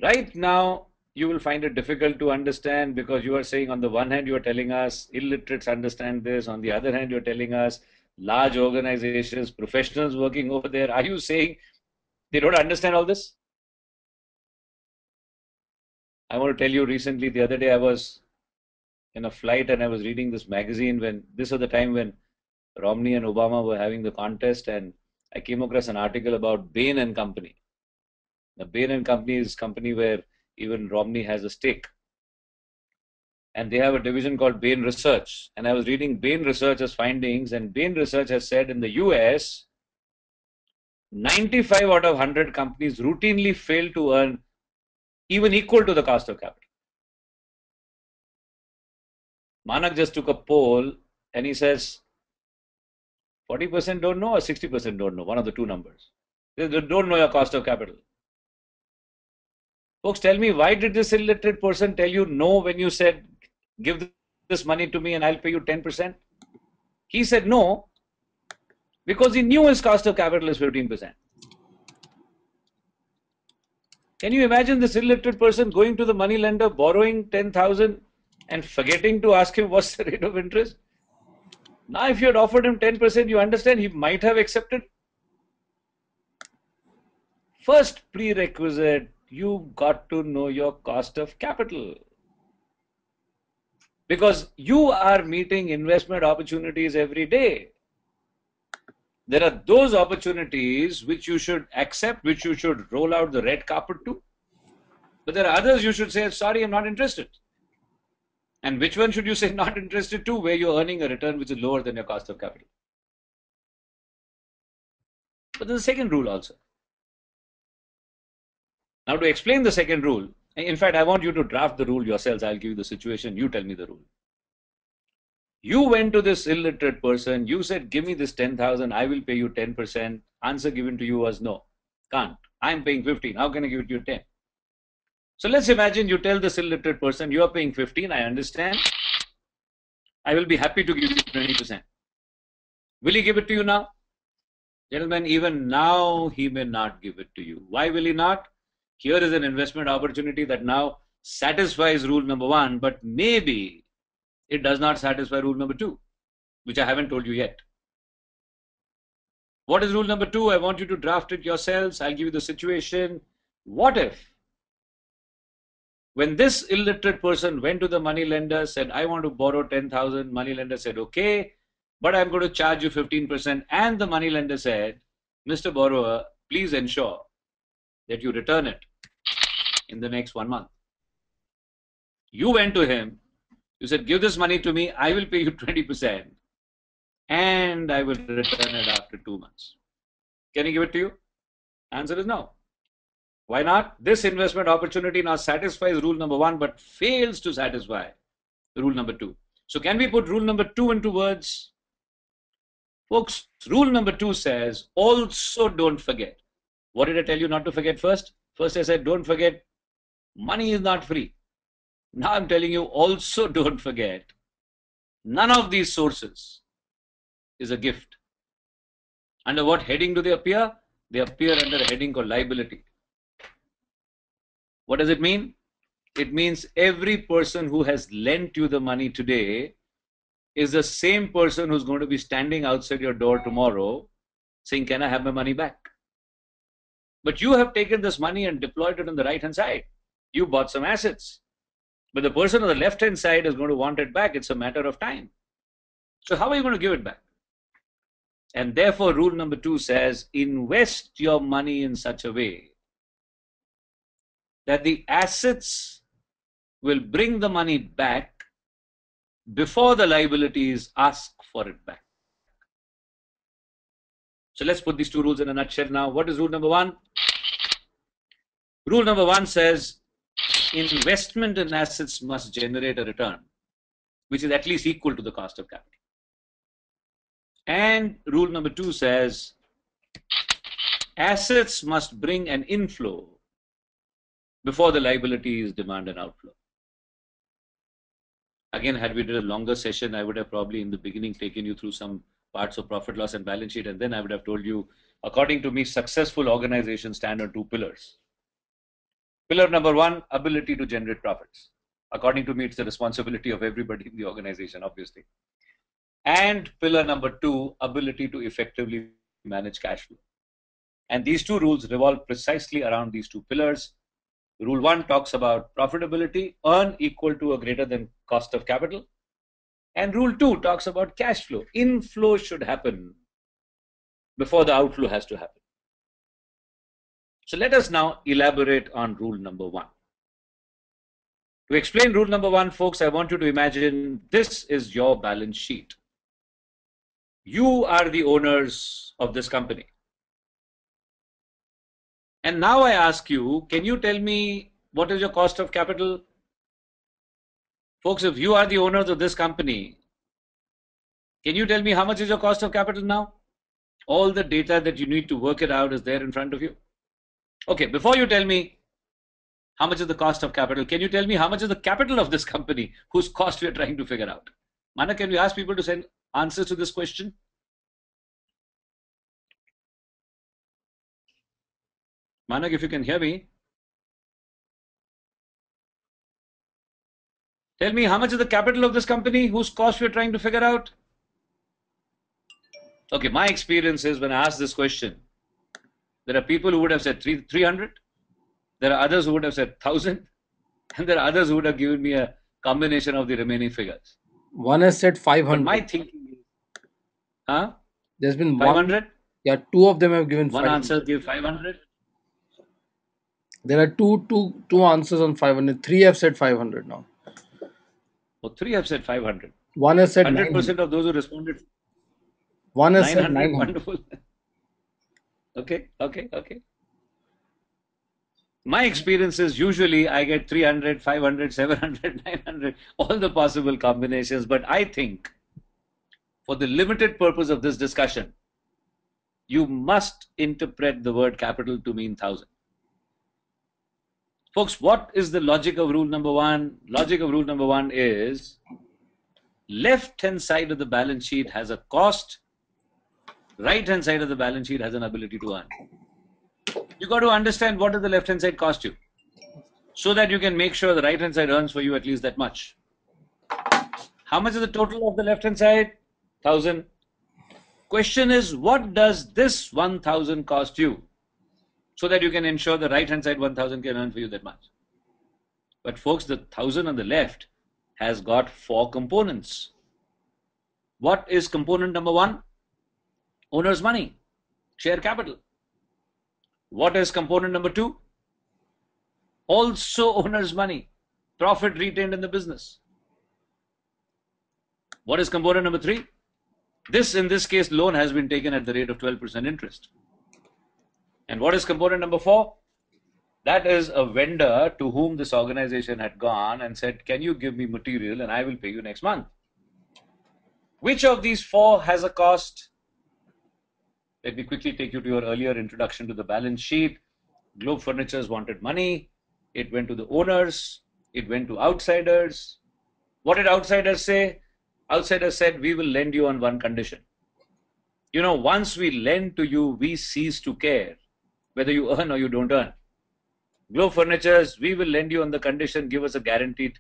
Right now, you will find it difficult to understand because you are saying, on the one hand, you are telling us illiterates understand this. On the other hand, you're telling us large organizations, professionals working over there. Are you saying they don't understand all this? I want to tell you, recently, the other day, I was in a flight and I was reading this magazine when this was the time when Romney and Obama were having the contest, and I came across an article about Bain and Company. The Bain and Company is a company where even Romney has a stake. And they have a division called Bain Research. And I was reading Bain Research's findings, and Bain Research has said in the US, 95 out of 100 companies routinely fail to earn even equal to the cost of capital. Manak just took a poll and he says 40% don't know or 60% don't know, one of the two numbers. They don't know your cost of capital. Folks, tell me, why did this illiterate person tell you no when you said, give this money to me and I'll pay you 10%? He said no because he knew his cost of capital is 15%. Can you imagine this illiterate person going to the money lender, borrowing 10,000 and forgetting to ask him what's the rate of interest? Now, if you had offered him 10%, you understand he might have accepted. First prerequisite, you got to know your cost of capital. Because you are meeting investment opportunities every day. There are those opportunities which you should accept, which you should roll out the red carpet to. But there are others you should say, sorry, I'm not interested. And which one should you say not interested to, where you're earning a return which is lower than your cost of capital? But there's a second rule also. Now, to explain the second rule, in fact, I want you to draft the rule yourselves. I'll give you the situation. You tell me the rule. You went to this illiterate person. You said, give me this 10,000. I will pay you 10%. Answer given to you was no. Can't. I'm paying 15. How can I give it to you 10? So let's imagine you tell this illiterate person, you are paying 15. I understand. I will be happy to give you 20%. Will he give it to you now? Gentlemen, even now he may not give it to you. Why will he not? Here is an investment opportunity that now satisfies rule number 1, but maybe it does not satisfy rule number 2, which I haven't told you yet. What is rule number 2? I want you to draft it yourselves. I'll give you the situation. What if, when this illiterate person went to the money lender, said, I want to borrow 10,000, money lender said, okay, but I'm going to charge you 15%. And the money lender said, Mr. Borrower, please ensure that you return it in the next 1 month. You went to him, you said, give this money to me, I will pay you 20%, and I will return it after 2 months. Can he give it to you? Answer is no. Why not? This investment opportunity now satisfies rule number 1, but fails to satisfy rule number 2. So can we put rule number 2 into words? Folks, rule number 2 says, also don't forget. What did I tell you not to forget first? First I said, don't forget, money is not free. Now I'm telling you, also don't forget, none of these sources is a gift. Under what heading do they appear? They appear under a heading called liability. What does it mean? It means every person who has lent you the money today is the same person who's going to be standing outside your door tomorrow saying, can I have my money back? But you have taken this money and deployed it on the right-hand side. You bought some assets. But the person on the left-hand side is going to want it back. It's a matter of time. So how are you going to give it back? And therefore, rule number 2 says, invest your money in such a way that the assets will bring the money back before the liabilities ask for it back. So let's put these 2 rules in a nutshell now. What is rule number 1? Rule number 1 says, investment in assets must generate a return which is at least equal to the cost of capital. And rule number 2 says, Assets must bring an inflow before the liabilities demand an outflow. Again, had we did a longer session, I would have probably in the beginning taken you through some parts of profit, loss, and balance sheet, and then I would have told you, according to me, successful organizations stand on two pillars. Pillar number one, ability to generate profits. According to me, it's the responsibility of everybody in the organization, obviously. And pillar number two, ability to effectively manage cash flow. And these two rules revolve precisely around these two pillars. Rule 1 talks about profitability, earn equal to or greater than cost of capital. And rule 2 talks about cash flow. Inflow should happen before the outflow has to happen. So let us now elaborate on rule number 1. To explain rule number 1, folks, I want you to imagine this is your balance sheet. You are the owners of this company. And now I ask you, can you tell me what is your cost of capital? Folks, if you are the owners of this company, can you tell me how much is your cost of capital now? All the data that you need to work it out is there in front of you. Okay, before you tell me how much is the cost of capital, can you tell me how much is the capital of this company whose cost we are trying to figure out? Manak, can we ask people to send answers to this question? Manak, if you can hear me, tell me how much is the capital of this company whose cost we are trying to figure out? Okay, my experience is when I ask this question, there are people who would have said 300, there are others who would have said 1,000, and there are others who would have given me a combination of the remaining figures. One has said But 500. my thinking is, huh? There's been one. 500? Yeah, two of them have given One 500. answer gave 500. There are two answers on 500. Three have said 500 now. Oh, 3 have said 500. One has said 900. 100% of those who responded, One has said 900. 900. Wonderful. Okay. My experience is usually I get 300, 500, 700, 900, all the possible combinations. But I think for the limited purpose of this discussion, you must interpret the word capital to mean 1,000. Folks, what is the logic of rule number 1? Logic of rule number 1 is left-hand side of the balance sheet has a cost, right-hand side of the balance sheet has an ability to earn. You got to understand what does the left-hand side cost you, so that you can make sure the right-hand side earns for you at least that much. How much is the total of the left-hand side? 1,000. Question is, what does this 1,000 cost you, so that you can ensure the right-hand side 1,000 can earn for you that much? But folks, the 1,000 on the left has got 4 components. What is component number 1? Owner's money, share capital. What is component number 2? Also owner's money, profit retained in the business. What is component number 3? In this case, loan has been taken at the rate of 12% interest. And what is component number 4? That is a vendor to whom this organization had gone and said, can you give me material and I will pay you next month. Which of these 4 has a cost? Let me quickly take you to your earlier introduction to the balance sheet. Globe Furnitures wanted money. It went to the owners. It went to outsiders. What did outsiders say? Outsiders said, we will lend you on one condition. You know, once we lend to you, we cease to care whether you earn or you don't earn. Globe Furnitures, we will lend you on the condition, give us a guaranteed,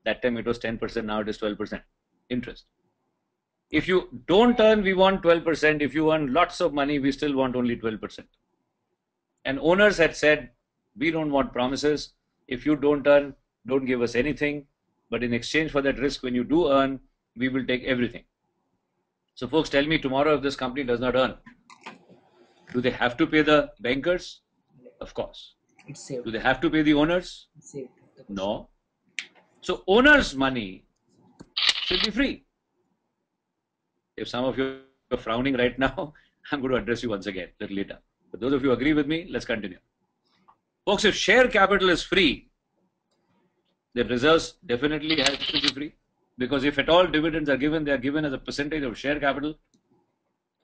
that time it was 10%, now it is 12% interest. If you don't earn, we want 12%. If you earn lots of money, we still want only 12%. And owners had said, we don't want promises. If you don't earn, don't give us anything. But in exchange for that risk, when you do earn, we will take everything. So folks, tell me tomorrow if this company does not earn, do they have to pay the bankers? Of course. Do they have to pay the owners? No. So owners' money should be free. If some of you are frowning right now, I'm going to address you once again a little later. But those of you who agree with me, let's continue. Folks, if share capital is free, the reserves definitely have to be free. Because if at all dividends are given, they are given as a percentage of share capital.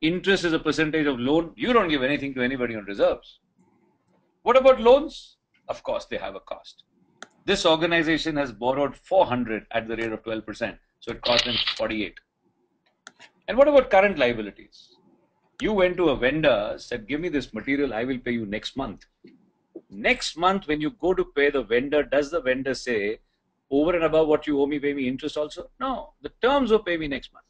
Interest is a percentage of loan. You don't give anything to anybody on reserves. What about loans? Of course, they have a cost. This organization has borrowed 400 at the rate of 12%. So it cost them 48. And what about current liabilities? You went to a vendor, said, give me this material, I will pay you next month. Next month, when you go to pay the vendor, does the vendor say, over and above what you owe me, pay me interest also? No, the terms of pay me next month.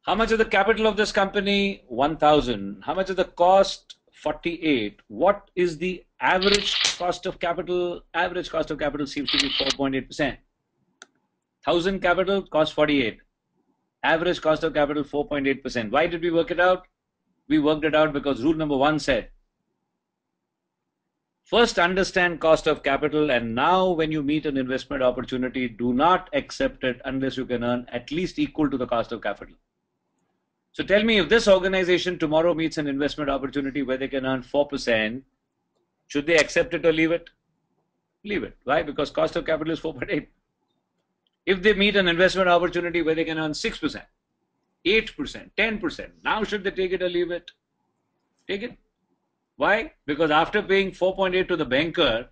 How much is the capital of this company? 1,000. How much is the cost? 48. What is the average cost of capital? Average cost of capital seems to be 4.8%. 1,000 capital, cost 48. Average cost of capital 4.8%. Why did we work it out? We worked it out because rule number 1 said, first understand cost of capital, and now when you meet an investment opportunity, do not accept it unless you can earn at least equal to the cost of capital. So tell me, if this organization tomorrow meets an investment opportunity where they can earn 4%, should they accept it or leave it? Leave it. Why? Because cost of capital is 4.8. If they meet an investment opportunity where they can earn 6%, 8%, 10%, now should they take it or leave it? Take it. Why? Because after paying 4.8 to the banker,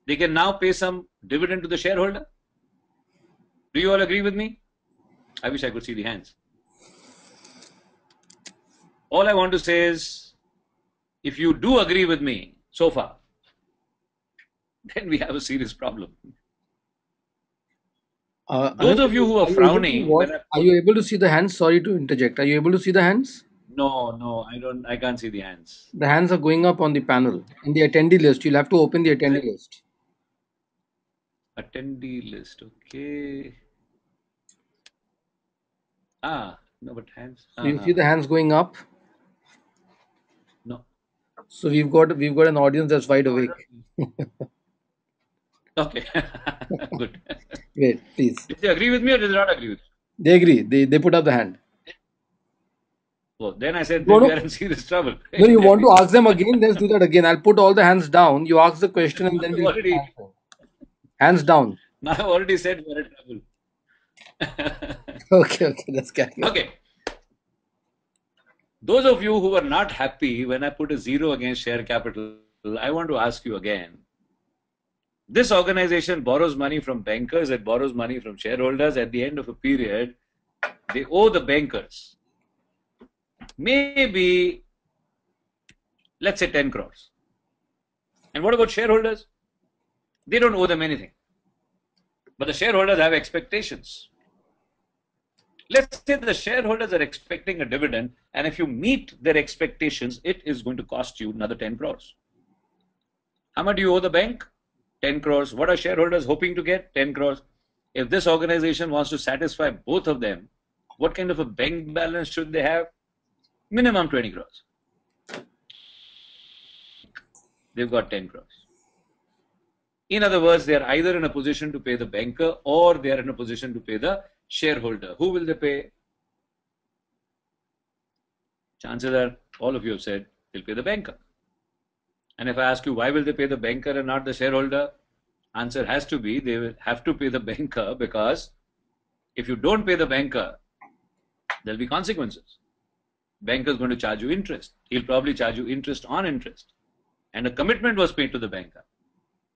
they can now pay some dividend to the shareholder. Do you all agree with me? I wish I could see the hands. All I want to say is, if you do agree with me so far, then we have a serious problem. Those of you who are frowning, are you able to see the hands? Sorry to interject. Are you able to see the hands? No, I can't see the hands. The hands are going up on the panel. In the attendee list, you'll have to open the attendee list. Attendee list, okay. No, but hands. So you see the hands going up? No. So we've got an audience that's wide awake. Okay, good. Great, please. Did they agree with me or did they not agree with me? They agree. They put up the hand. Well, then I said, we are in serious trouble. No, you want to ask them again? Let's do that again. I'll put all the hands down. You ask the question and then we'll hands down. Now I've already said we're in trouble. Okay, let's carry on. Okay. Those of you who are not happy when I put a 0 against share capital, I want to ask you again. This organization borrows money from bankers, it borrows money from shareholders. At the end of a period, they owe the bankers maybe, let's say 10 crores. And what about shareholders? They don't owe them anything. But the shareholders have expectations. Let's say the shareholders are expecting a dividend, and if you meet their expectations, it is going to cost you another 10 crores. How much do you owe the bank? 10 crores. What are shareholders hoping to get? 10 crores. If this organization wants to satisfy both of them, what kind of a bank balance should they have? Minimum 20 crores. They've got 10 crores. In other words, they are either in a position to pay the banker or they are in a position to pay the shareholder. Who will they pay? Chances are, all of you have said, they'll pay the banker. And if I ask you, why will they pay the banker and not the shareholder? Answer has to be, they will have to pay the banker because if you don't pay the banker, there'll be consequences. Banker is going to charge you interest. He'll probably charge you interest on interest. And a commitment was paid to the banker.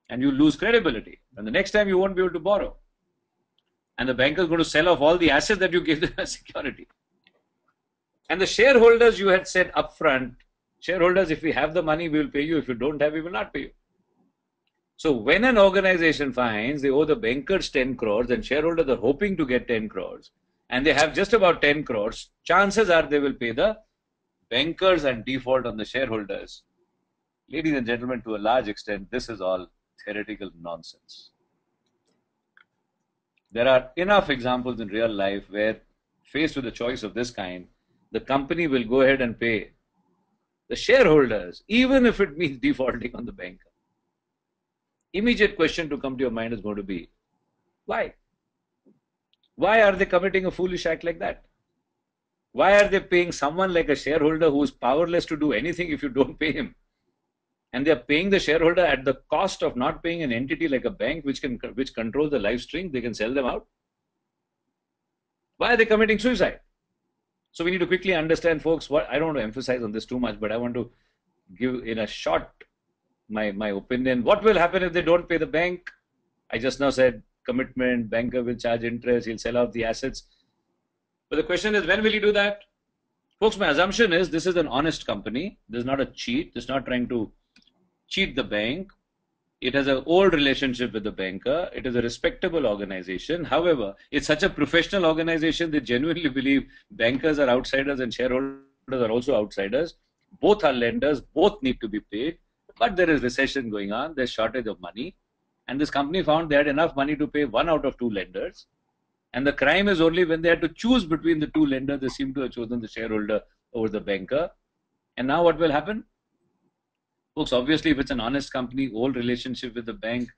And you lose credibility. And the next time you won't be able to borrow. And the banker is going to sell off all the assets that you gave them as security. And the shareholders, you had said upfront, shareholders, if we have the money, we will pay you. If you don't have, we will not pay you. So when an organization finds they owe the bankers 10 crores and shareholders are hoping to get 10 crores and they have just about 10 crores, chances are they will pay the bankers and default on the shareholders. Ladies and gentlemen, to a large extent, this is all theoretical nonsense. There are enough examples in real life where, faced with a choice of this kind, the company will go ahead and pay the shareholders, even if it means defaulting on the banker. Immediate question to come to your mind is going to be, why? Why are they committing a foolish act like that? Why are they paying someone like a shareholder who is powerless to do anything if you don't pay him? And they are paying the shareholder at the cost of not paying an entity like a bank which controls the live stream. They can sell them out. Why are they committing suicide? So we need to quickly understand, folks, what I don't want to emphasize on this too much, but I want to give in a short my opinion. What will happen if they don't pay the bank? I just now said commitment, banker will charge interest, he'll sell out the assets. But the question is, when will he do that? Folks, my assumption is this is an honest company. This is not a cheat. This is not trying to cheat the bank. It has an old relationship with the banker. It is a respectable organization. However, it's such a professional organization. They genuinely believe bankers are outsiders and shareholders are also outsiders. Both are lenders. Both need to be paid. But there is recession going on. There's shortage of money. And this company found they had enough money to pay one out of two lenders. And the crime is only when they had to choose between the two lenders, they seem to have chosen the shareholder over the banker. And now what will happen? Folks, obviously, if it's an honest company, old relationship with the bank,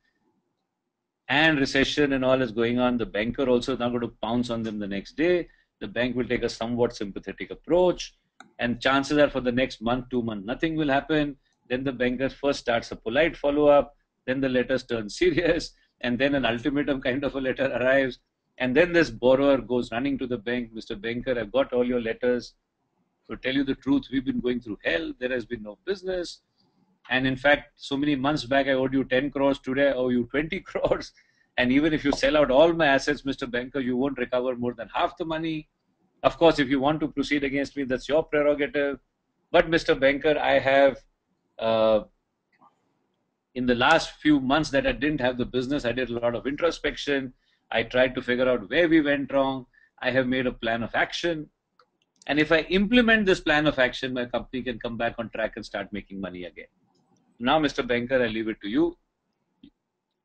and recession and all is going on, the banker also is not going to pounce on them the next day. The bank will take a somewhat sympathetic approach, and chances are for the next month, 2 months, nothing will happen. Then the banker first starts a polite follow-up, then the letters turn serious, and then an ultimatum kind of a letter arrives, and then this borrower goes running to the bank. Mr. Banker, I've got all your letters. To tell you the truth, we've been going through hell. There has been no business. And in fact, so many months back, I owed you 10 crores. Today, I owe you 20 crores. And even if you sell out all my assets, Mr. Banker, you won't recover more than half the money. Of course, if you want to proceed against me, that's your prerogative. But Mr. Banker, I have, in the last few months that I didn't have the business, I did a lot of introspection. I tried to figure out where we went wrong. I have made a plan of action. And if I implement this plan of action, my company can come back on track and start making money again. Now, Mr. Banker, I leave it to you.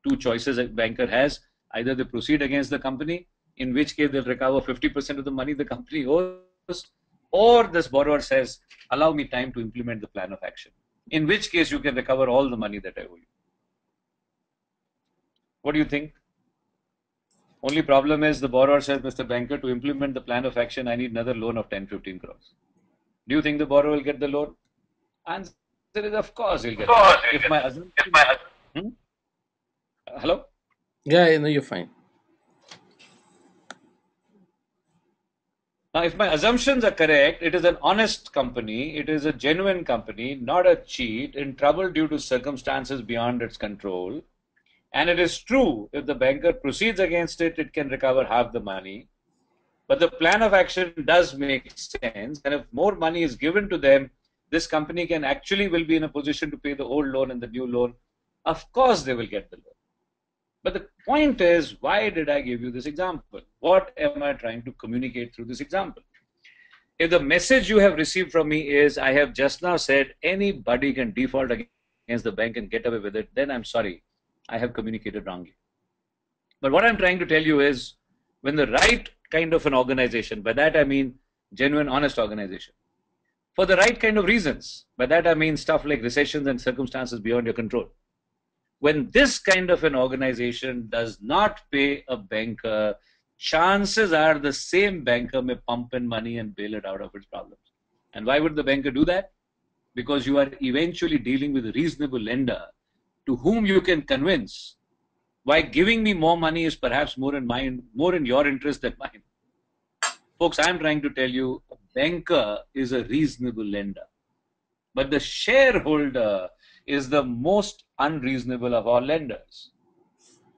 Two choices a banker has. Either they proceed against the company, in which case they'll recover 50% of the money the company owes, or this borrower says, allow me time to implement the plan of action, in which case you can recover all the money that I owe you. What do you think? Only problem is the borrower says, Mr. Banker, to implement the plan of action, I need another loan of 10-15 crores. Do you think the borrower will get the loan? Answer is, of course, he'll get the loan. If my assumption... Hello? Yeah, no, you're fine. Now, if my assumptions are correct, it is an honest company, it is a genuine company, not a cheat, in trouble due to circumstances beyond its control. And it is true, if the banker proceeds against it, it can recover half the money. But the plan of action does make sense. And if more money is given to them, this company can actually will be in a position to pay the old loan and the new loan. Of course, they will get the loan. But the point is, why did I give you this example? What am I trying to communicate through this example? If the message you have received from me is, I have just now said anybody can default against the bank and get away with it, then I'm sorry, I have communicated wrongly. But what I'm trying to tell you is, when the right kind of an organization, by that I mean genuine, honest organization, for the right kind of reasons, by that I mean stuff like recessions and circumstances beyond your control. When this kind of an organization does not pay a banker, chances are the same banker may pump in money and bail it out of its problems. And why would the banker do that? Because you are eventually dealing with a reasonable lender to whom you can convince why giving me more money is perhaps more in your interest than mine. Folks, I'm trying to tell you, a banker is a reasonable lender. But the shareholder is the most unreasonable of all lenders.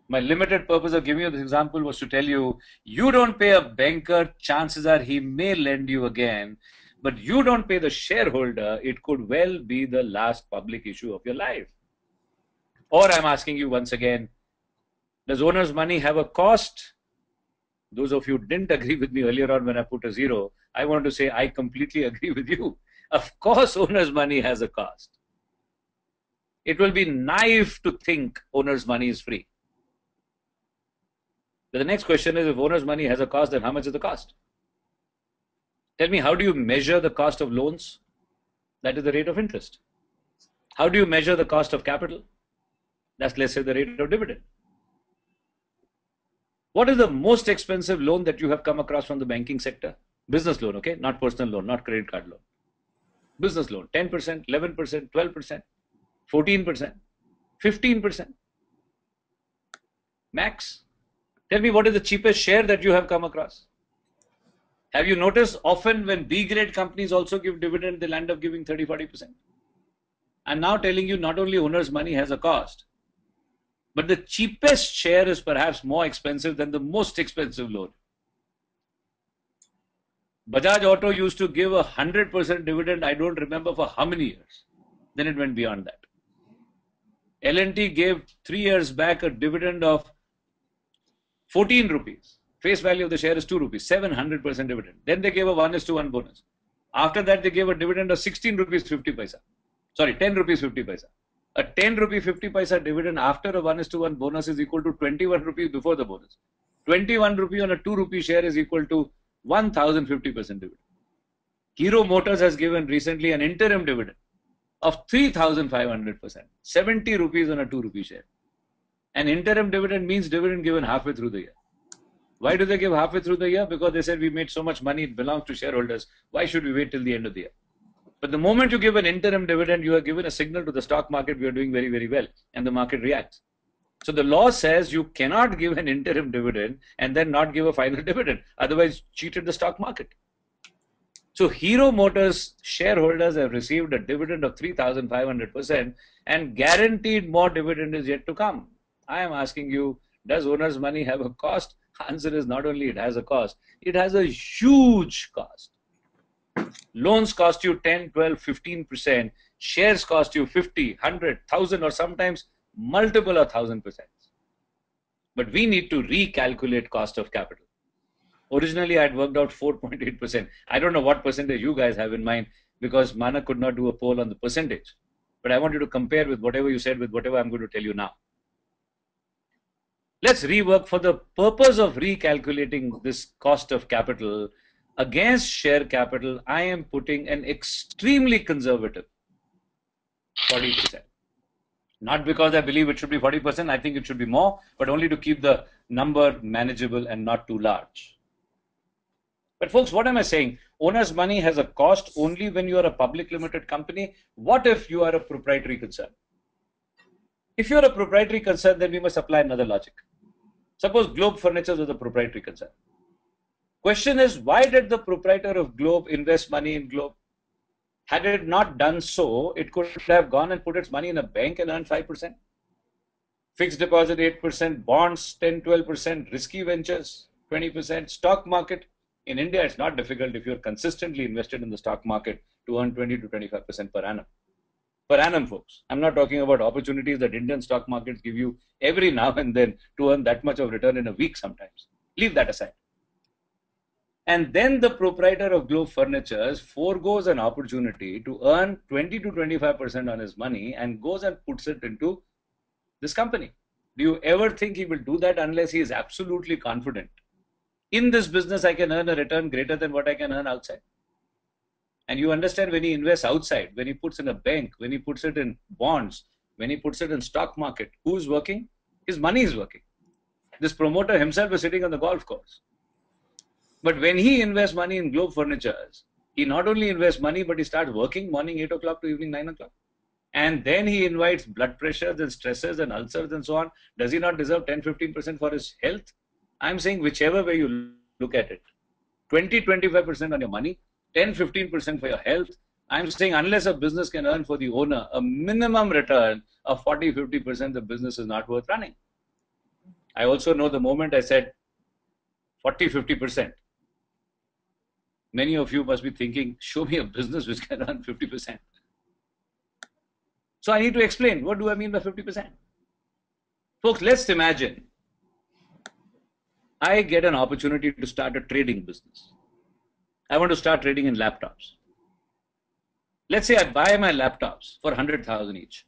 My limited purpose of giving you this example was to tell you, you don't pay a banker, chances are he may lend you again, but you don't pay the shareholder, it could well be the last public issue of your life. Or I'm asking you once again, does owner's money have a cost? Those of you who didn't agree with me earlier on when I put a zero, I want to say I completely agree with you. Of course, owner's money has a cost. It will be naive to think owner's money is free. But the next question is, if owner's money has a cost, then how much is the cost? Tell me, how do you measure the cost of loans? That is the rate of interest. How do you measure the cost of capital? That's, let's say, the rate of dividend. What is the most expensive loan that you have come across from the banking sector? Business loan, okay? Not personal loan, not credit card loan. Business loan, 10%, 11%, 12%, 14%, 15%. Max. Tell me, what is the cheapest share that you have come across? Have you noticed often when B grade companies also give dividend, they'll end up giving 30-40%? I'm now telling you, not only owner's money has a cost, but the cheapest share is perhaps more expensive than the most expensive loan. Bajaj Auto used to give 100% dividend, I don't remember for how many years. Then it went beyond that. L&T gave 3 years back a dividend of 14 rupees. Face value of the share is 2 rupees, 700% dividend. Then they gave a 1:1 bonus. After that, they gave a dividend of 16 rupees 50 paisa. Sorry, 10 rupees 50 paisa. A 10 rupee 50 paisa dividend after a 1:1 bonus is equal to 21 rupees before the bonus. 21 rupee on a 2 rupee share is equal to 1050% dividend. Hero Motors has given recently an interim dividend of 3500%, 70 rupees on a 2 rupee share. An interim dividend means dividend given halfway through the year. Why do they give halfway through the year? Because they said we made so much money, it belongs to shareholders. Why should we wait till the end of the year? But the moment you give an interim dividend, you are given a signal to the stock market, we are doing very, very well, and the market reacts. So the law says you cannot give an interim dividend and then not give a final dividend. Otherwise, cheated the stock market. So Hero Motors shareholders have received a dividend of 3,500% and guaranteed more dividend is yet to come. I am asking you, does owner's money have a cost? Answer is not only it has a cost, it has a huge cost. Loans cost you 10, 12, 15%. Shares cost you 50, 100, 1,000 or sometimes multiple of 1,000%. But we need to recalculate cost of capital. Originally, I had worked out 4.8%. I don't know what percentage you guys have in mind because Mana could not do a poll on the percentage. But I want you to compare with whatever you said with whatever I'm going to tell you now. Let's rework for the purpose of recalculating this cost of capital against share capital. I am putting an extremely conservative 40%. Not because I believe it should be 40%, I think it should be more, but only to keep the number manageable and not too large. But folks, what am I saying? Owner's money has a cost only when you are a public limited company. What if you are a proprietary concern? If you are a proprietary concern, then we must apply another logic. Suppose Globe Furniture was a proprietary concern. Question is, why did the proprietor of Globe invest money in Globe? Had it not done so, it could have gone and put its money in a bank and earned 5%. Fixed deposit 8%, bonds 10, 12%, risky ventures 20%, stock market. In India, it's not difficult if you're consistently invested in the stock market to earn 20 to 25% per annum. Per annum, folks. I'm not talking about opportunities that Indian stock markets give you every now and then to earn that much of return in a week sometimes. Leave that aside. And then the proprietor of Globe Furnitures foregoes an opportunity to earn 20 to 25% on his money and goes and puts it into this company. Do you ever think he will do that unless he is absolutely confident? In this business, I can earn a return greater than what I can earn outside. And you understand, when he invests outside, when he puts in a bank, when he puts it in bonds, when he puts it in stock market, who's working? His money is working. This promoter himself is sitting on the golf course. But when he invests money in Globe Furnitures, he not only invests money, but he starts working morning 8 o'clock to evening 9 o'clock. And then he invites blood pressures and stresses and ulcers and so on. Does he not deserve 10, 15% for his health? I'm saying whichever way you look at it, 20, 25% on your money, 10, 15% for your health. I'm saying unless a business can earn for the owner a minimum return of 40, 50%, the business is not worth running. I also know the moment I said 40, 50%, many of you must be thinking, show me a business which can earn 50%. So I need to explain, what do I mean by 50%? Folks, let's imagine I get an opportunity to start a trading business. I want to start trading in laptops. Let's say I buy my laptops for 100,000 each.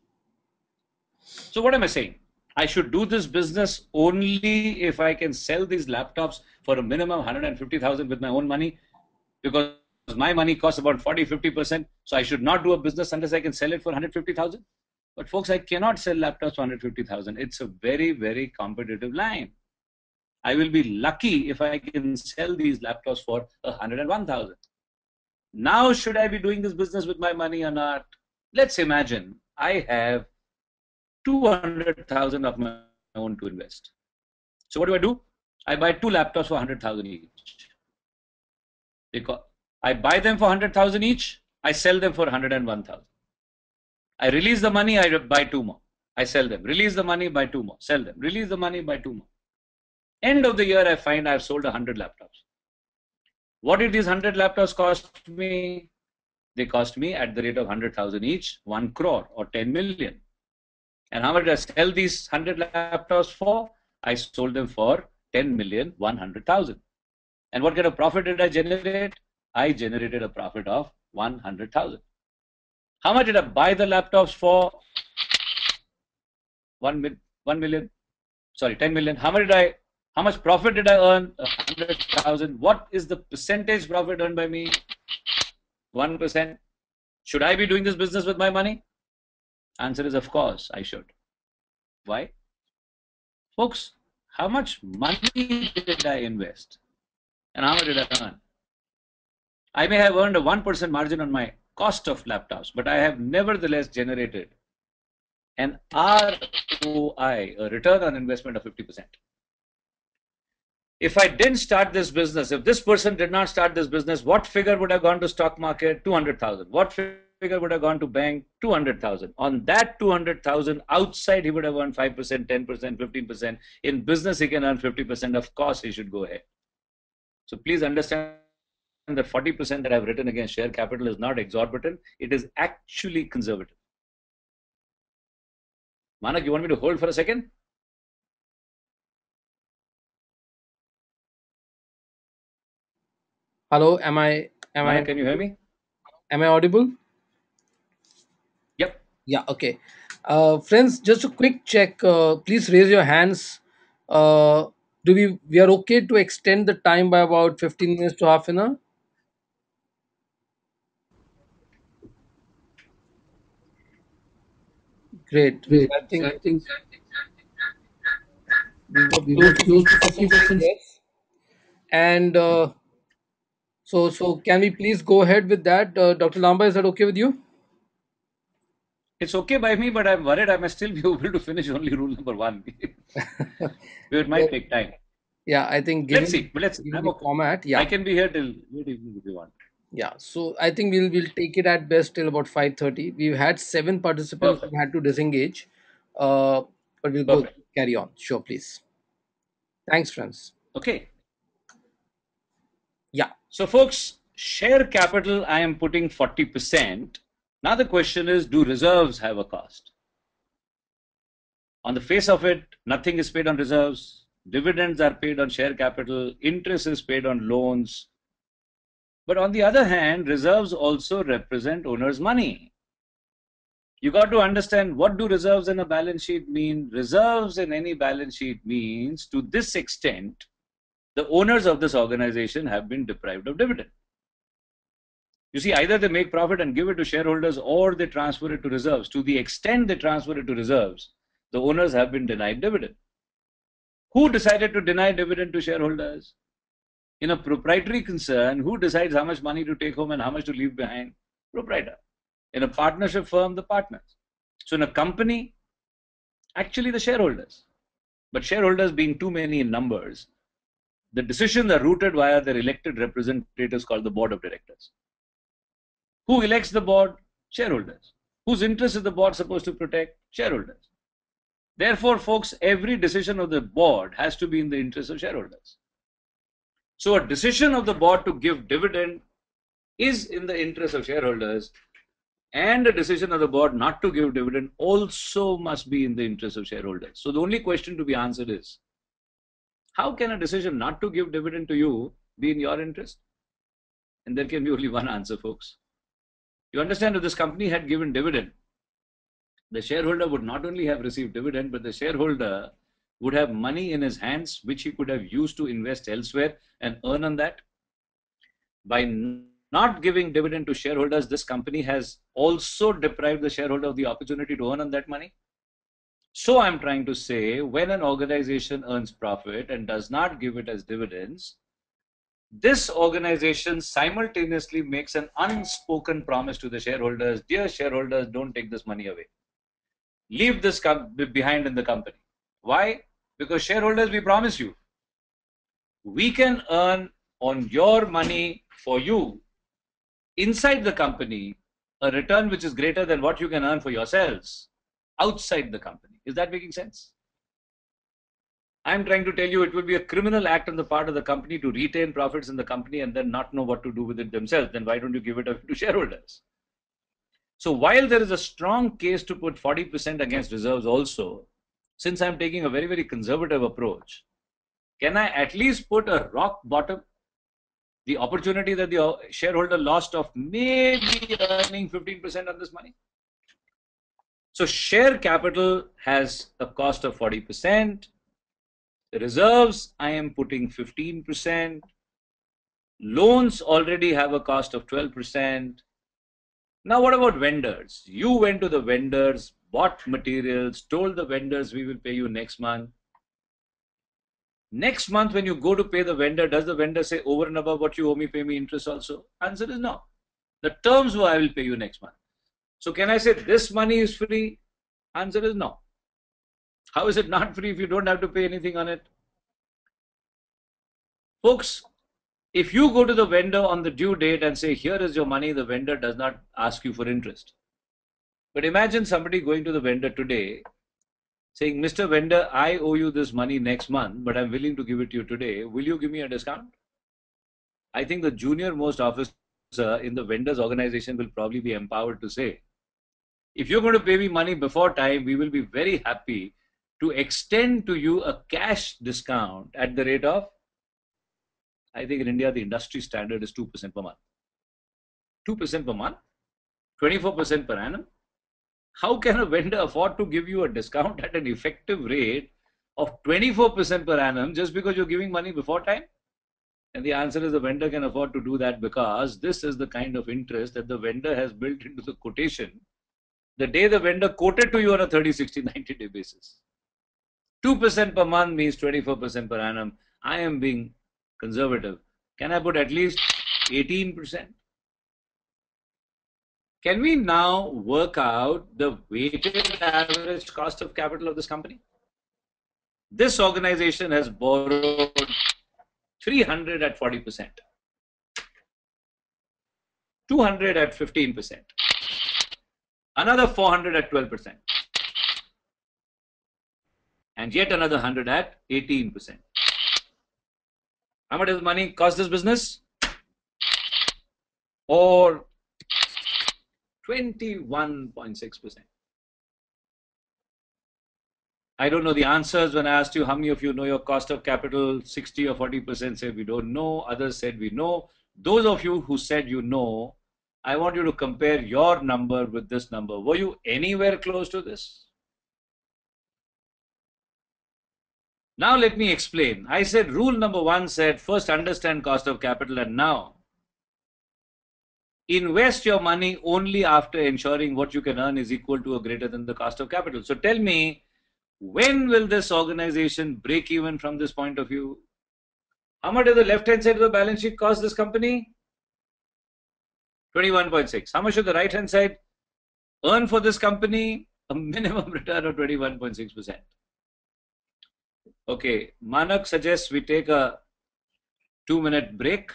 So what am I saying? I should do this business only if I can sell these laptops for a minimum 150,000 with my own money, because my money costs about 40, 50%. So I should not do a business unless I can sell it for 150,000. But folks, I cannot sell laptops for 150,000. It's a very, very competitive line. I will be lucky if I can sell these laptops for 101,000. Now, should I be doing this business with my money or not? Let's imagine I have 200,000 of my own to invest. So what do? I buy 2 laptops for 100,000 each. I buy them for 100,000 each. I sell them for 101,000. I release the money. I buy two more. I sell them. Release the money. Buy two more. Sell them. Release the money. Buy two more. End of the year, I find I've sold 100 laptops. What did these 100 laptops cost me? They cost me at the rate of 100,000 each, 1 crore or 10 million. And how much did I sell these 100 laptops for? I sold them for 10,100,000. And what kind of profit did I generate? I generated a profit of 100,000. How much did I buy the laptops for? 1 million. Sorry, 10 million. How much profit did I earn? 100,000. What is the percentage profit earned by me? 1%. Should I be doing this business with my money? Answer is of course I should. Why? Folks, how much money did I invest? And how much did I earn? I may have earned a 1% margin on my cost of laptops, but I have nevertheless generated an ROI, a return on investment of 50%. If I didn't start this business, if this person did not start this business, what figure would have gone to stock market? 200,000. What figure would have gone to bank? 200,000. On that 200,000, outside he would have earned 5%, 10%, 15%. In business, he can earn 50%. Of course, he should go ahead. So please understand that 40% that I've written against share capital is not exorbitant. It is actually conservative. Manak, you want me to hold for a second? Hello, am I Manak, can you hear me? am I audible? Yep. Yeah, okay. Friends, just a quick check. Please raise your hands. Do we are okay to extend the time by about 15 minutes to half an hour? Great. So Great. I So think I think we were we close were to close to 50% saying 50%. yes. And so can we please go ahead with that? Dr. Lamba, is that okay with you? It's okay by me, but I'm worried I may still be able to finish only rule number 1. It might take time. Yeah, I think Let's see. But given I'm the okay. format, I yeah, can be here till late evening if you want. yeah. So I think we'll take it at best till about 5:30. We've had 7 participants who Perfect. had to disengage, uh, but we'll go Perfect. carry on. Sure, please. Thanks, friends. Okay. Yeah. So, folks, share capital, I am putting 40%. Now, the question is, do reserves have a cost? On the face of it, nothing is paid on reserves. Dividends are paid on share capital. Interest is paid on loans. But on the other hand, reserves also represent owners' money. You got to understand, what do reserves in a balance sheet mean? Reserves in any balance sheet means, to this extent, the owners of this organization have been deprived of dividend. You see, either they make profit and give it to shareholders, or they transfer it to reserves. To the extent they transfer it to reserves, the owners have been denied dividend. Who decided to deny dividend to shareholders? In a proprietary concern, who decides how much money to take home and how much to leave behind? Proprietor. In a partnership firm, the partners. So in a company, actually the shareholders. But shareholders being too many in numbers, the decisions are routed via their elected representatives called the board of directors. Who elects the board? Shareholders. Whose interest is the board supposed to protect? Shareholders. Therefore, folks, every decision of the board has to be in the interest of shareholders. So a decision of the board to give dividend is in the interest of shareholders, and a decision of the board not to give dividend also must be in the interest of shareholders. So the only question to be answered is, how can a decision not to give dividend to you be in your interest? And there can be only one answer, folks. You understand, if this company had given dividend, the shareholder would not only have received dividend, but the shareholder would have money in his hands which he could have used to invest elsewhere and earn on that. By not giving dividend to shareholders, this company has also deprived the shareholder of the opportunity to earn on that money. So I'm trying to say, when an organization earns profit and does not give it as dividends, this organization simultaneously makes an unspoken promise to the shareholders: dear shareholders, don't take this money away. Leave this behind in the company. Why? Because shareholders, we promise you, we can earn on your money for you inside the company a return which is greater than what you can earn for yourselves outside the company. Is that making sense? I'm trying to tell you it will be a criminal act on the part of the company to retain profits in the company and then not know what to do with it themselves. Then why don't you give it to shareholders? So while there is a strong case to put 40% against reserves also, since I'm taking a very, very conservative approach, can I at least put a rock bottom? The opportunity that the shareholder lost of maybe earning 15% on this money. So share capital has a cost of 40%. The reserves, I am putting 15%. Loans already have a cost of 12%. Now, what about vendors? You went to the vendors, bought materials, told the vendors we will pay you next month. Next month, when you go to pay the vendor, does the vendor say over and above what you owe me, pay me interest also? Answer is no. The terms were I will pay you next month. So can I say this money is free? Answer is no. How is it not free if you don't have to pay anything on it? Folks, if you go to the vendor on the due date and say, here is your money, the vendor does not ask you for interest. But imagine somebody going to the vendor today saying, Mr. Vendor, I owe you this money next month, but I'm willing to give it to you today. Will you give me a discount? I think the junior most officer in the vendors organization will probably be empowered to say, if you're going to pay me money before time, we will be very happy to extend to you a cash discount at the rate of, I think in India, the industry standard is 2% per month. 2% per month, 24% per annum. How can a vendor afford to give you a discount at an effective rate of 24% per annum just because you're giving money before time? And the answer is the vendor can afford to do that because this is the kind of interest that the vendor has built into the quotation the day the vendor quoted to you on a 30, 60, 90-day basis. 2% per month means 24% per annum. I am being conservative. Can I put at least 18%? Can we now work out the weighted average cost of capital of this company? This organization has borrowed 300 at 40%, 200 at 15%, another 400 at 12%, and yet another 100 at 18%. How much does money cost this business? Or 21.6%. I don't know the answers when I asked you how many of you know your cost of capital. 60 or 40% said we don't know. Others said we know. Those of you who said you know, I want you to compare your number with this number. Were you anywhere close to this? Now let me explain. I said rule number 1 said first understand cost of capital, and now invest your money only after ensuring what you can earn is equal to or greater than the cost of capital. So tell me, when will this organization break even from this point of view? How much does the left-hand side of the balance sheet cost this company? 21.6. How much should the right-hand side earn for this company? A minimum return of 21.6%. Okay, Manak suggests we take a 2-minute break.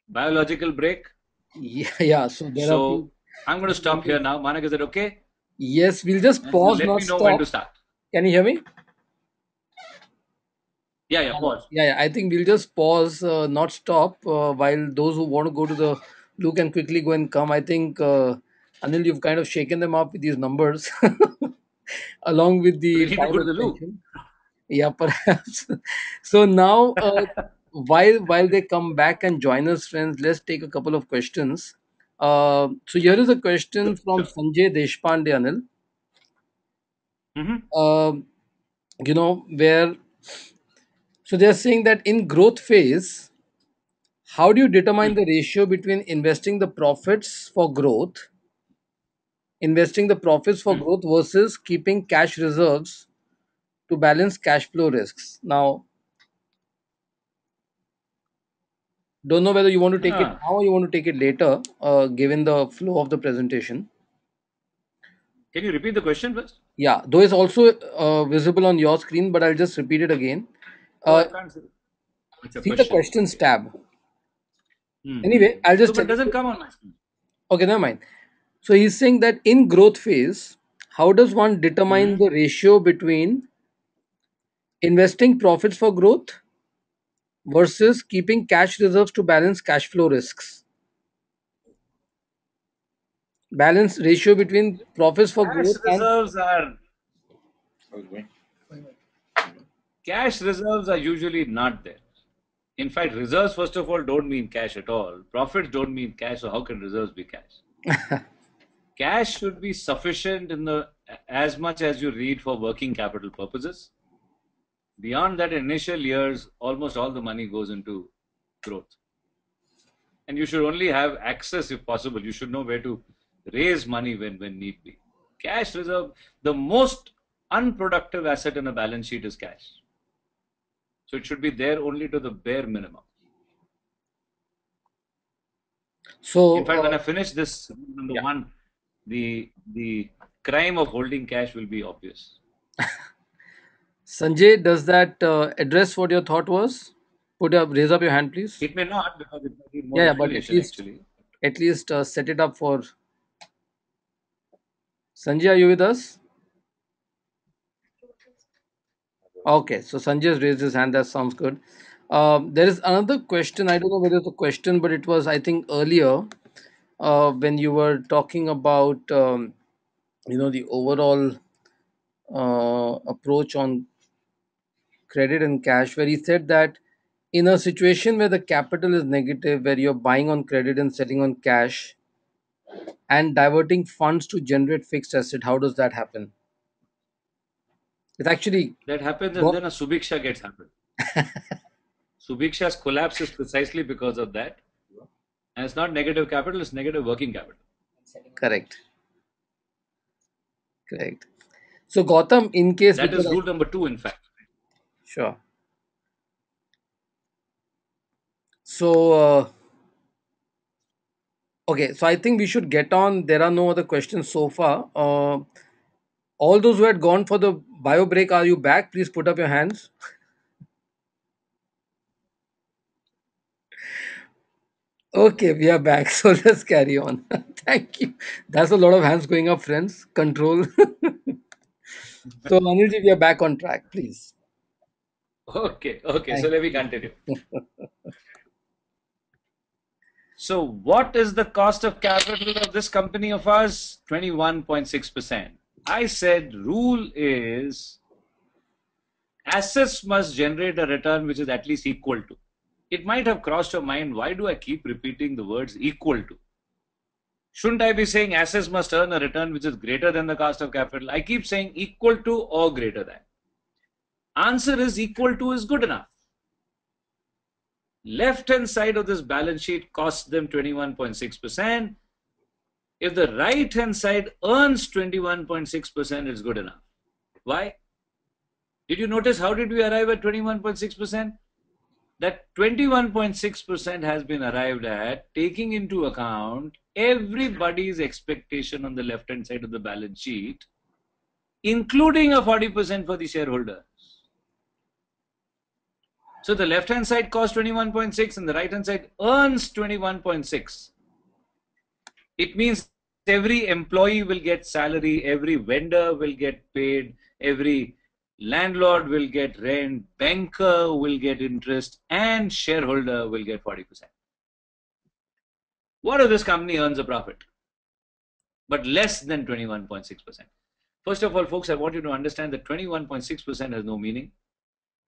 Biological break. Yeah. So there are So I'm going to stop here now. Manak, is it okay? Yes, we'll just And pause, let not me know when stop. to start. Can you hear me? Yeah, pause. Yeah. I think we'll just pause, not stop, while those who want to go to the loo can quickly go and come. I think, Anil, you've kind of shaken them up with these numbers, along with So they the need to time go to the loo. extension. Yeah, perhaps. So now, while they come back and join us, friends, let's take a couple of questions. So here is a question from Sure. Sanjay Deshpande, Anil. Mm-hmm. Um, where so they're saying that in growth phase, how do you determine the ratio between investing the profits for Mm. growth versus keeping cash reserves to balance cash flow risks? Now, don't know whether you want to take it Ah. now or you want to take it later, given the flow of the presentation. Can you repeat the question first? Yeah, though it's also visible on your screen, but I'll just repeat it again. Oh, Uh, I can't see. It's a See the question. questions Okay. tab. Anyway, Mm-hmm. I'll No, just but tell it doesn't you. come on my screen. Okay, never mind. So he's saying that in growth phase, how does one determine Hmm. the ratio between investing profits for growth versus keeping cash reserves to balance cash flow risks? Balance ratio between profits for Cash growth and reserves are cash reserves are usually not there. In fact, reserves first of all don't mean cash at all. Profits don't mean cash, so how can reserves be cash? Cash should be sufficient in the as much as you need for working capital purposes. Beyond that, initial years, almost all the money goes into growth. And you should only have access if possible. You should know where to raise money when need be. Cash reserve, the most unproductive asset in a balance sheet is cash. So it should be there only to the bare minimum. In so fact, when I finish this number yeah. one, the crime of holding cash will be obvious. Sanjay, does that address what your thought was? Raise up your hand, please. It may not because it may need more Yeah, yeah, but at explanation least actually. set it up for Sanjay. Are you with us? Okay, so Sanjay has raised his hand. That sounds good. There is another question. I don't know whether it's a question, but it was, I think, earlier when you were talking about the overall approach on credit and cash, where he said that in a situation where the capital is negative, where you're buying on credit and selling on cash and diverting funds to generate fixed asset, how does that happen? It's actually That happens and go- then a Subiksha gets happened. Subiksha's collapse is precisely because of that. And it's not negative capital, it's negative working capital. correct, correct. So Gautam, in case That because is rule number two, in fact. sure. So okay, so I think we should get on. There are no other questions so far. All those who had gone for the bio break, are you back? Please put up your hands. Okay, we are back. So let's carry on. Thank you. That's a lot of hands going up, friends. Control. So Anilji, we are back on track, please. Okay, so Thank let me you. continue. So, what is the cost of capital of this company of ours? 21.6%. I said rule is assets must generate a return which is at least equal to. It might have crossed your mind, why do I keep repeating the words equal to? Shouldn't I be saying assets must earn a return which is greater than the cost of capital? I keep saying equal to or greater than. Answer is equal to is good enough. Left hand side of this balance sheet costs them 21.6%. If the right hand side earns 21.6%, it's good enough. Why? Did you notice how did we arrive at 21.6%? That 21.6% has been arrived at taking into account everybody's expectation on the left hand side of the balance sheet, including a 40% for the shareholders. So the left hand side costs 21.6 and the right hand side earns 21.6. It means every employee will get salary, every vendor will get paid, every landlord will get rent, banker will get interest, and shareholder will get 40%. What if this company earns a profit, but less than 21.6%? First of all, folks, I want you to understand that 21.6% has no meaning.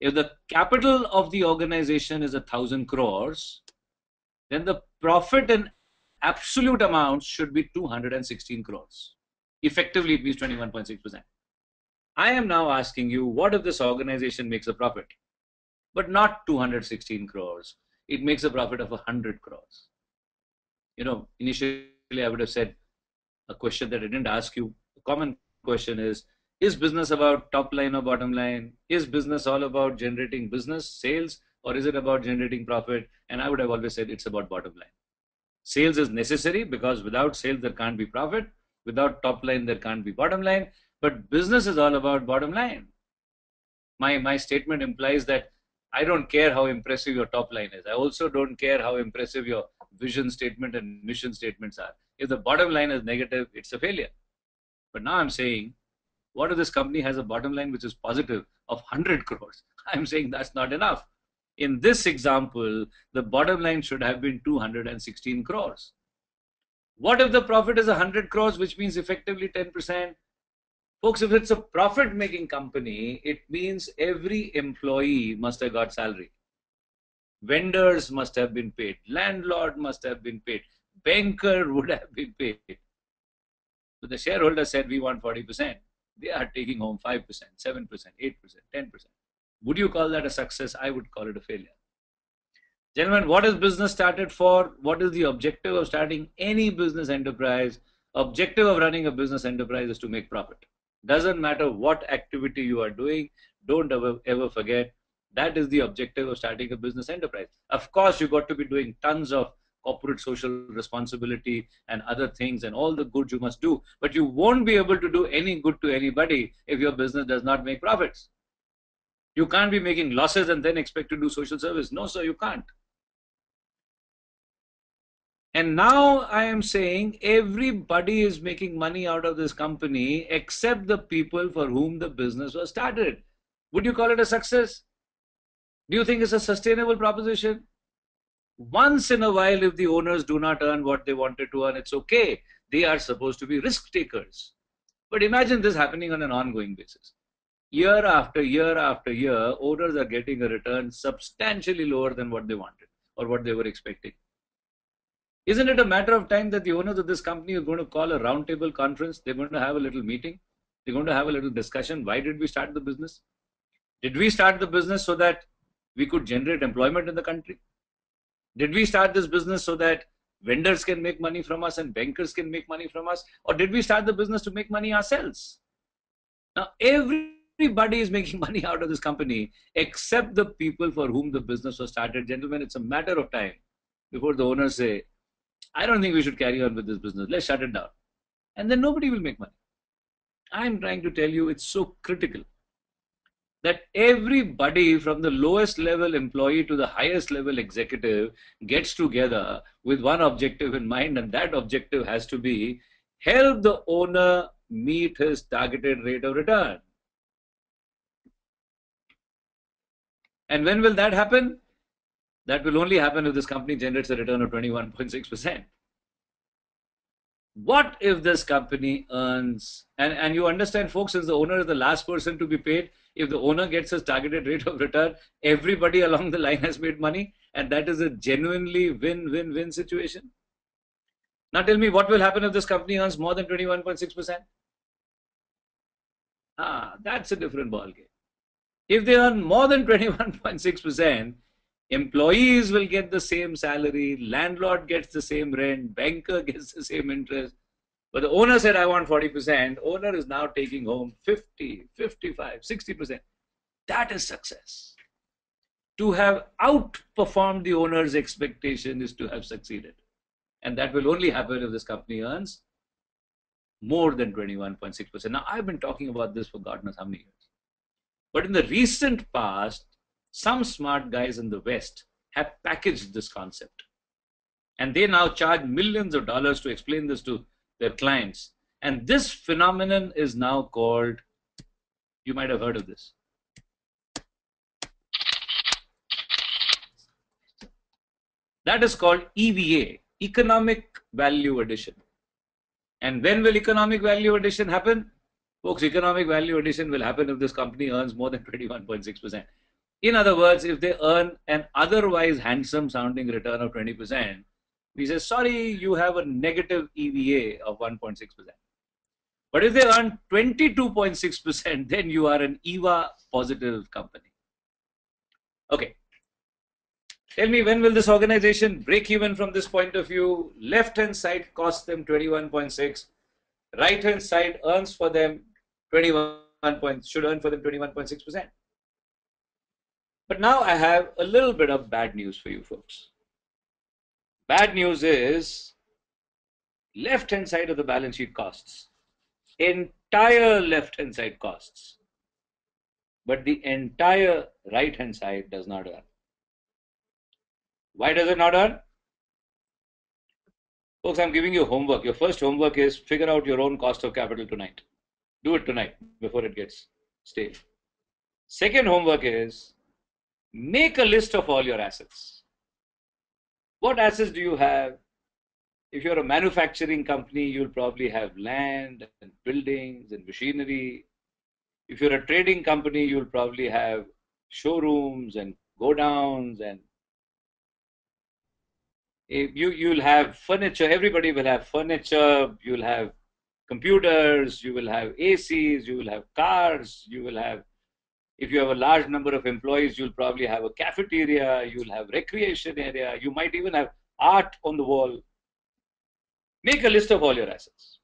If the capital of the organization is 1,000 crores, then the profit in absolute amounts should be 216 crores. Effectively, it means 21.6%. I am now asking you, what if this organization makes a profit, but not 216 crores? It makes a profit of 100 crores. Initially I would have said a question that I didn't ask you. A common question is business about top line or bottom line? Is business all about generating business, sales, or is it about generating profit? And I would have always said it's about bottom line. Sales is necessary because without sales, there can't be profit. Without top line, there can't be bottom line. But business is all about bottom line. My statement implies that I don't care how impressive your top line is. I also don't care how impressive your vision statement and mission statements are. If the bottom line is negative, it's a failure. But now I'm saying, what if this company has a bottom line which is positive of 100 crores? I'm saying that's not enough. In this example, the bottom line should have been 216 crores. What if the profit is 100 crores, which means effectively 10%? Folks, if it's a profit making company, it means every employee must have got salary. Vendors must have been paid. Landlord must have been paid. Banker would have been paid. So the shareholder said, we want 40%. They are taking home 5%, 7%, 8%, 10%. Would you call that a success? I would call it a failure. Gentlemen, what is business started for? What is the objective of starting any business enterprise? Objective of running a business enterprise is to make profit. Doesn't matter what activity you are doing. Don't ever forget that is the objective of starting a business enterprise. Of course, you got to be doing tons of corporate social responsibility and other things and all the good you must do. But you won't be able to do any good to anybody if your business does not make profits. You can't be making losses and then expect to do social service. No, sir, you can't. And now I am saying everybody is making money out of this company except the people for whom the business was started. Would you call it a success? Do you think it's a sustainable proposition? Once in a while, if the owners do not earn what they wanted to earn, it's okay. They are supposed to be risk takers. But imagine this happening on an ongoing basis. Year after year after year, owners are getting a return substantially lower than what they wanted or what they were expecting. Isn't it a matter of time that the owners of this company are going to call a roundtable conference? They're going to have a little meeting. They're going to have a little discussion. Why did we start the business? Did we start the business so that we could generate employment in the country? Did we start this business so that vendors can make money from us and bankers can make money from us? Or did we start the business to make money ourselves? Now, everybody is making money out of this company except the people for whom the business was started. Gentlemen, it's a matter of time before the owners say, I don't think we should carry on with this business. Let's shut it down. And then nobody will make money. I'm trying to tell you it's so critical that everybody from the lowest level employee to the highest level executive gets together with one objective in mind, and that objective has to be help the owner meet his targeted rate of return. And when will that happen? That will only happen if this company generates a return of 21.6%. What if this company earns, and you understand, folks, since the owner is the last person to be paid, if the owner gets his targeted rate of return, everybody along the line has made money, and that is a genuinely win-win-win situation. Now tell me, what will happen if this company earns more than 21.6%? That's a different ballgame. If they earn more than 21.6%, employees will get the same salary, landlord gets the same rent, banker gets the same interest. But the owner said, I want 40%. Owner is now taking home 50, 55, 60%. That is success. To have outperformed the owner's expectation is to have succeeded. And that will only happen if this company earns more than 21.6%. Now, I've been talking about this for God knows how many years. But in the recent past, some smart guys in the West have packaged this concept. And they now charge millions of dollars to explain this to their clients. And this phenomenon is now called, you might have heard of this. That is called EVA, Economic Value Addition. And when will economic value addition happen? Folks, economic value addition will happen if this company earns more than 21.6%. In other words, if they earn an otherwise handsome sounding return of 20%, we say, sorry, you have a negative EVA of 1.6%. But if they earn 22.6%, then you are an EVA positive company. Okay. Tell me, when will this organization break even from this point of view? Left-hand side costs them 21.6. Right-hand side earns for them 21 should earn for them 21.6%. But now I have a little bit of bad news for you folks. Bad news is left-hand side of the balance sheet costs, entire left-hand side costs but the entire right-hand side does not earn. Why does it not earn? Folks, I'm giving you homework. Your first homework is figure out your own cost of capital tonight. Do it tonight before it gets stale. Second homework is make a list of all your assets. What assets do you have? If you're a manufacturing company, you'll probably have land and buildings and machinery. If you're a trading company, you'll probably have showrooms and godowns, and you'll have furniture. Everybody will have furniture. You'll have computers. You will have ACs. You will have cars. You will have, if you have a large number of employees, you'll probably have a cafeteria. You'll have recreation area. You might even have art on the wall. Make a list of all your assets.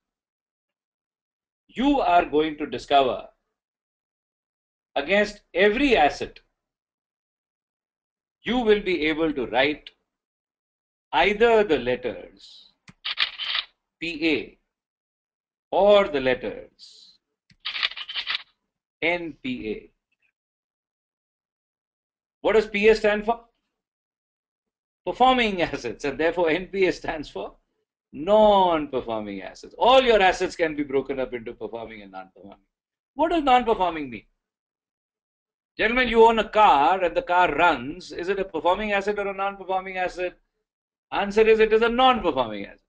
You are going to discover against every asset, you will be able to write either the letters PA or the letters NPA. What does PA stand for? Performing assets, and therefore NPA stands for non-performing assets. All your assets can be broken up into performing and non-performing. What does non-performing mean? Gentlemen, you own a car and the car runs. Is it a performing asset or a non-performing asset? Answer is it is a non-performing asset.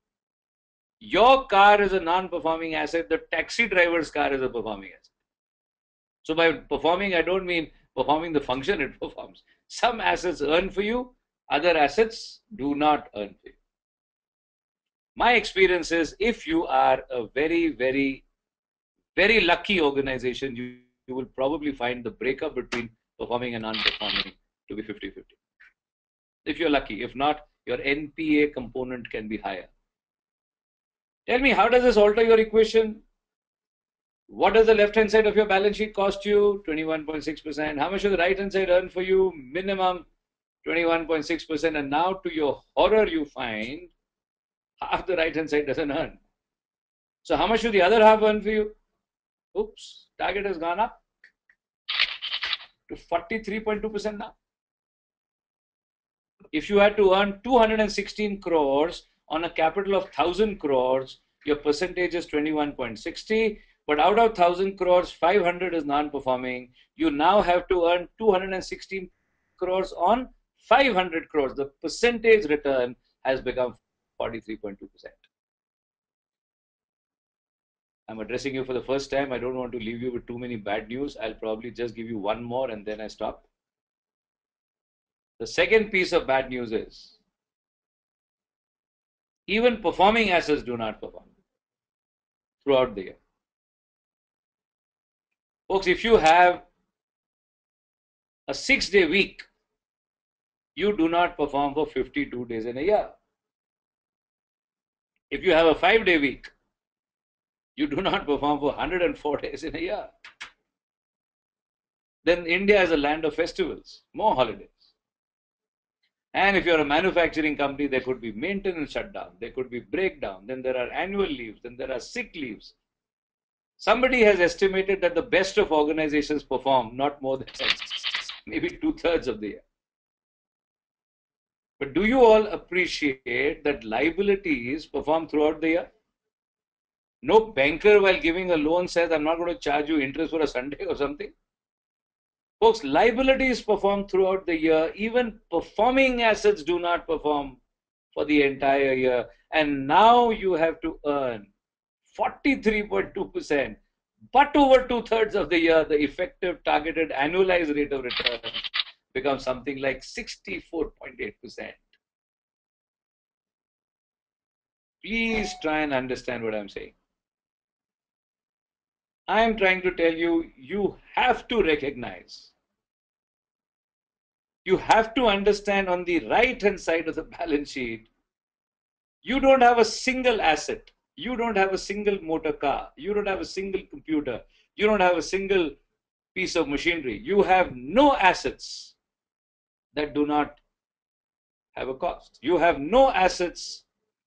Your car is a non-performing asset. The taxi driver's car is a performing asset. So by performing, I don't mean performing the function it performs. Some assets earn for you, other assets do not earn for you. My experience is if you are a very, very, very lucky organization, you will probably find the breakup between performing and non-performing to be 50-50. If you're lucky. If not, your NPA component can be higher. Tell me, how does this alter your equation? What does the left-hand side of your balance sheet cost you? 21.6%. How much does the right-hand side earn for you? Minimum 21.6%. And now, to your horror, you find half the right-hand side doesn't earn. So how much should the other half earn for you? Oops, target has gone up to 43.2% now. If you had to earn 216 crores on a capital of 1,000 crores, your percentage is 21.60. But out of 1,000 crores, 500 is non-performing. You now have to earn 216 crores on 500 crores. The percentage return has become 43.2%. I'm addressing you for the first time. I don't want to leave you with too many bad news. I'll probably just give you one more and then I stop. The second piece of bad news is even performing assets do not perform throughout the year. Folks, if you have a 6-day week, you do not perform for 52 days in a year. If you have a 5-day week, you do not perform for 104 days in a year. Then India is a land of festivals, more holidays. And if you're a manufacturing company, there could be maintenance shutdown, there could be breakdown, then there are annual leaves, then there are sick leaves. Somebody has estimated that the best of organizations perform not more than maybe 2/3 of the year. But do you all appreciate that liabilities perform throughout the year? No banker, while giving a loan, says, I'm not going to charge you interest for a Sunday or something. Folks, liabilities perform throughout the year. Even performing assets do not perform for the entire year. And now you have to earn 43.2%. But over 2/3 of the year, the effective targeted annualized rate of return becomes something like 64.8%. Please try and understand what I'm saying. I am trying to tell you, you have to recognize, you have to understand on the right-hand side of the balance sheet, you don't have a single asset. You don't have a single motor car. You don't have a single computer. You don't have a single piece of machinery. You have no assets that do not have a cost. You have no assets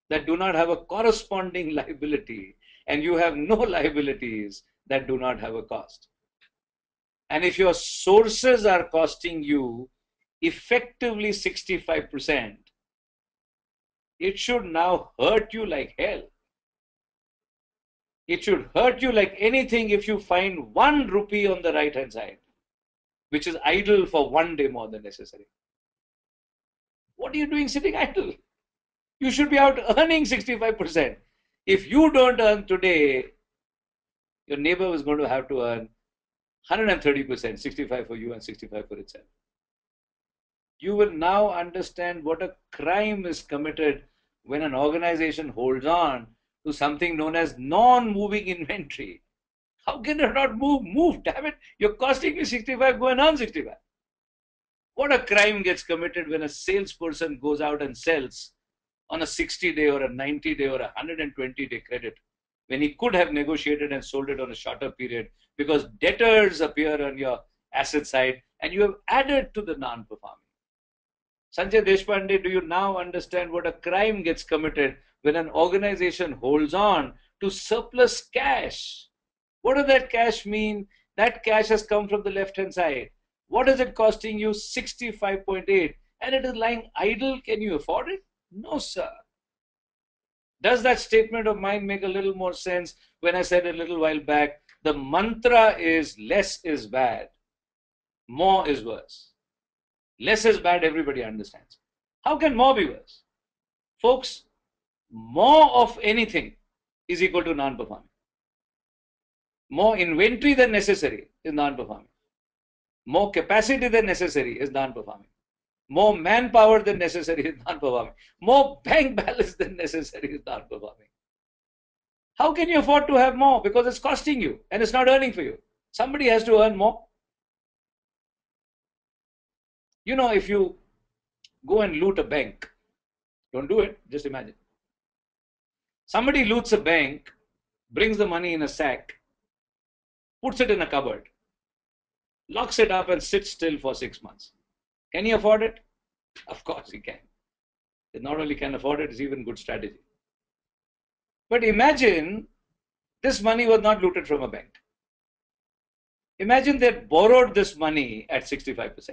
that do not have a corresponding liability. And you have no liabilities that do not have a cost. And if your sources are costing you effectively 65%, it should now hurt you like hell. It should hurt you like anything if you find 1 rupee on the right hand side, which is idle for 1 day more than necessary. What are you doing sitting idle? You should be out earning 65%. If you don't earn today, your neighbor is going to have to earn 130%, 65 for you and 65 for itself. You will now understand what a crime is committed when an organization holds on to something known as non-moving inventory. How can it not move? Move, damn it. You're costing me 65, go and earn 65. What a crime gets committed when a salesperson goes out and sells on a 60-day or a 90-day or a 120-day credit when he could have negotiated and sold it on a shorter period because debtors appear on your asset side and you have added to the non-performing. Sanjay Deshpande, do you now understand what a crime gets committed when an organization holds on to surplus cash? What does that cash mean? That cash has come from the left-hand side. What is it costing you? 65.8. And it is lying idle. Can you afford it? No, sir. Does that statement of mine make a little more sense when I said a little while back, the mantra is less is bad, more is worse. Less is bad, everybody understands. How can more be worse? Folks, more of anything is equal to non-performing. More inventory than necessary is non-performing. More capacity than necessary is non-performing. More manpower than necessary is non-performing. More bank balance than necessary is non-performing. How can you afford to have more? Because it's costing you and it's not earning for you. Somebody has to earn more. You know, if you go and loot a bank, don't do it, just imagine. Somebody loots a bank, brings the money in a sack, puts it in a cupboard, locks it up and sits still for 6 months. Can he afford it? Of course he can. He not only can afford it, it's even good strategy. But imagine this money was not looted from a bank. Imagine they borrowed this money at 65%.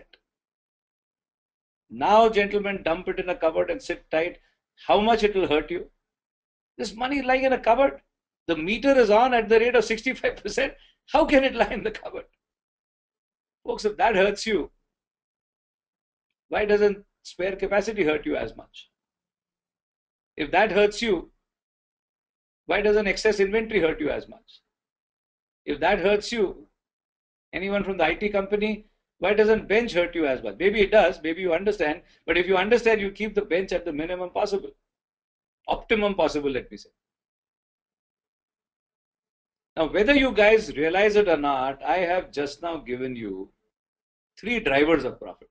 Now, gentlemen, dump it in a cupboard and sit tight. How much it will hurt you? This money is lying in a cupboard. The meter is on at the rate of 65%. How can it lie in the cupboard? Folks, if that hurts you, why doesn't spare capacity hurt you as much? If that hurts you, why doesn't excess inventory hurt you as much? If that hurts you, anyone from the IT company, why doesn't bench hurt you as much? Maybe it does, maybe you understand, but if you understand, you keep the bench at the minimum possible, optimum possible, let me say. Now, whether you guys realize it or not, I have just now given you 3 drivers of profit.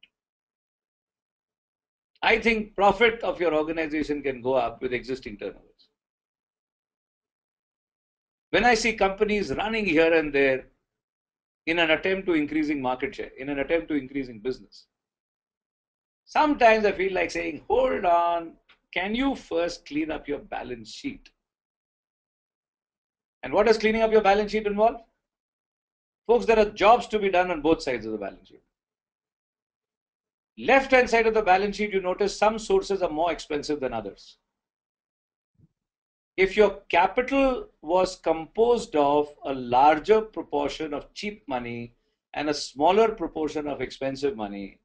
I think profit of your organization can go up with existing turnovers. When I see companies running here and there in an attempt to increasing market share, in an attempt to increasing business, sometimes I feel like saying, hold on, can you first clean up your balance sheet? And what does cleaning up your balance sheet involve? Folks, there are jobs to be done on both sides of the balance sheet. Left-hand side of the balance sheet, you notice some sources are more expensive than others. If your capital was composed of a larger proportion of cheap money and a smaller proportion of expensive money,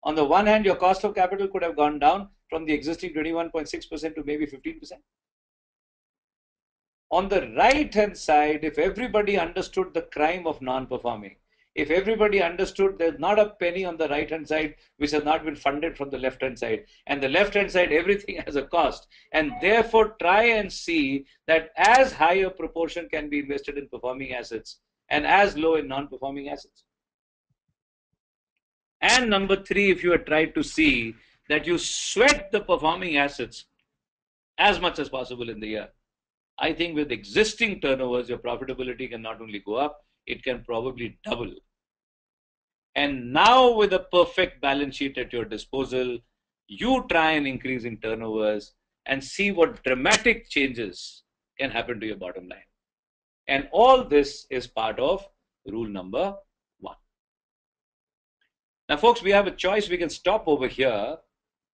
on the one hand, your cost of capital could have gone down from the existing 21.6% to maybe 15%. On the right-hand side, if everybody understood the crime of non-performing, if everybody understood there's not a penny on the right-hand side which has not been funded from the left-hand side, and the left-hand side, everything has a cost, and therefore try and see that as high a proportion can be invested in performing assets and as low in non-performing assets. And number 3, if you had tried to see that you sweat the performing assets as much as possible in the year, I think with existing turnovers, your profitability can not only go up, it can probably double. And now with a perfect balance sheet at your disposal, you try and increase in turnovers and see what dramatic changes can happen to your bottom line. And all this is part of rule number 1. Now, folks, we have a choice. We can stop over here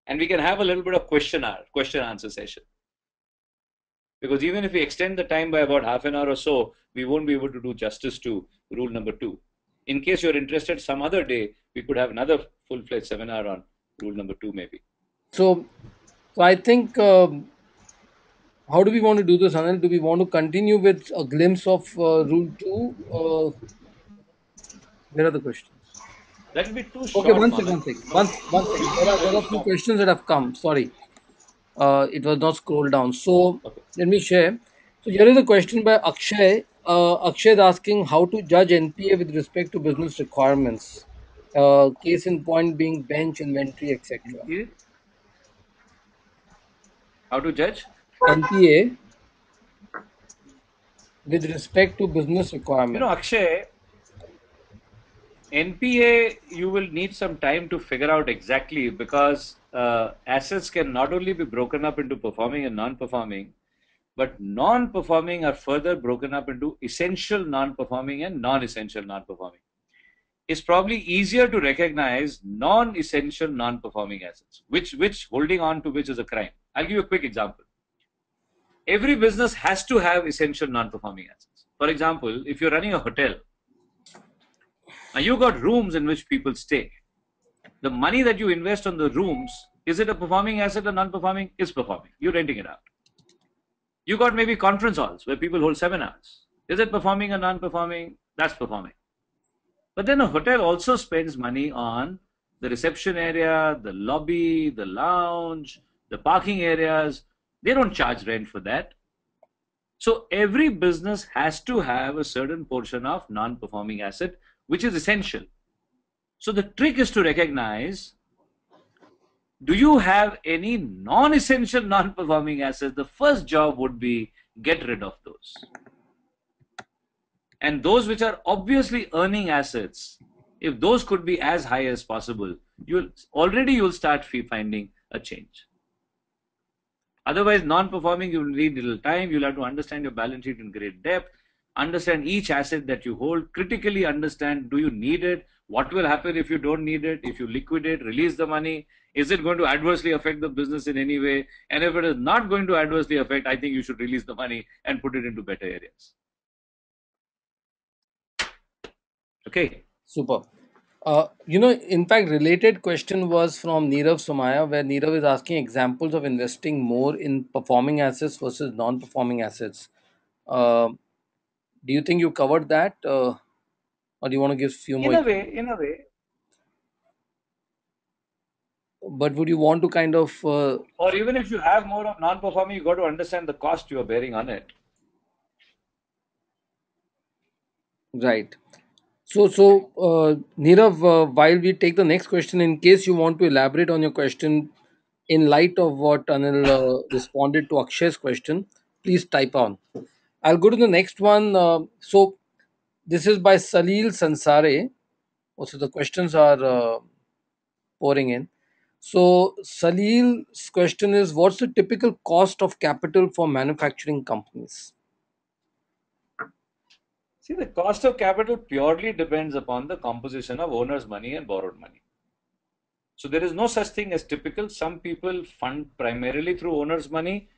and we can have a little bit of question answer session. Because even if we extend the time by about half an hour or so, we won't be able to do justice to rule number 2. In case you're interested, some other day, we could have another full-fledged seminar on rule number 2 maybe. So I think, how do we want to do this, Anil? Do we want to continue with a glimpse of Rule 2? Where are the questions? That will be too Okay, short, Manan. one second. There are a few questions that have come. Sorry, it was not scrolled down. So Okay. let me share. So here is a question by Akshay. Akshay is asking how to judge NPA with respect to business requirements. Case in point being bench, inventory, etc. How to judge? NPA with respect to business requirement. Akshay, NPA, you will need some time to figure out exactly because assets can not only be broken up into performing and non-performing, but non-performing are further broken up into essential non-performing and non-essential non-performing. It's probably easier to recognize non-essential non-performing assets, which holding on to which is a crime. I'll give you a quick example. Every business has to have essential non-performing assets. For example, if you're running a hotel, now you got rooms in which people stay. The money that you invest on the rooms, is it a performing asset or non-performing? It's performing. You're renting it out. You got maybe conference halls where people hold seminars. Is it performing or non-performing? That's performing. But then a hotel also spends money on the reception area, the lobby, the lounge, the parking areas. They don't charge rent for that. So every business has to have a certain portion of non-performing asset, which is essential. So the trick is to recognize, do you have any non-essential non-performing assets? The first job would be get rid of those. And those which are obviously earning assets, if those could be as high as possible, you'll start finding a change. Otherwise, non-performing, you'll need little time. You'll have to understand your balance sheet in great depth, understand each asset that you hold, critically understand, do you need it? What will happen if you don't need it? If you liquidate, release the money, is it going to adversely affect the business in any way? And if it is not going to adversely affect, I think you should release the money and put it into better areas. Okay. Super. In fact, related question was from Nirav Somaya, where Nirav is asking examples of investing more in performing assets versus non-performing assets. Uh, do you think you covered that, or do you want to give a few more? In a way. But would you want to kind of? Or even if you have more of non-performing, you got to understand the cost you are bearing on it. Right. So, Nirav, while we take the next question, in case you want to elaborate on your question in light of what Anil responded to Akshay's question, please type on. I'll go to the next one. So, this is by Salil Sansare. Also, the questions are pouring in. So, Salil's question is, what's the typical cost of capital for manufacturing companies? See, the cost of capital purely depends upon the composition of owner's money and borrowed money. So there is no such thing as typical. Some people fund primarily through owner's money.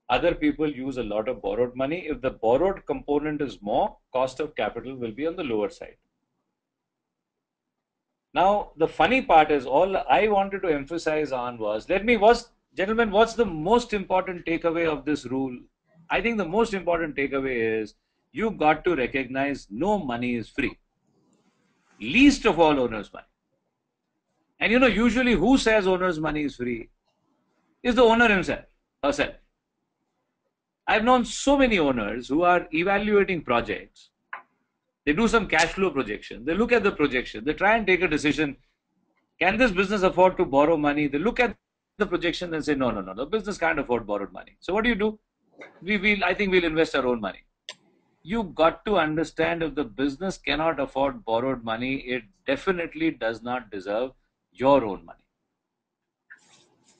Other people use a lot of borrowed money. If the borrowed component is more, cost of capital will be on the lower side. Now, the funny part is, all I wanted to emphasize on was, gentlemen, what's the most important takeaway of this rule? I think the most important takeaway is, you got to recognize no money is free. Least of all owner's money. And usually who says owner's money is free is the owner himself, herself. I've known so many owners who are evaluating projects. They do some cash flow projection. They look at the projection. They try and take a decision. Can this business afford to borrow money? They look at the projection and say, no, the business can't afford borrowed money. So what do? I think we'll invest our own money. You got to understand, if the business cannot afford borrowed money, it definitely does not deserve your own money.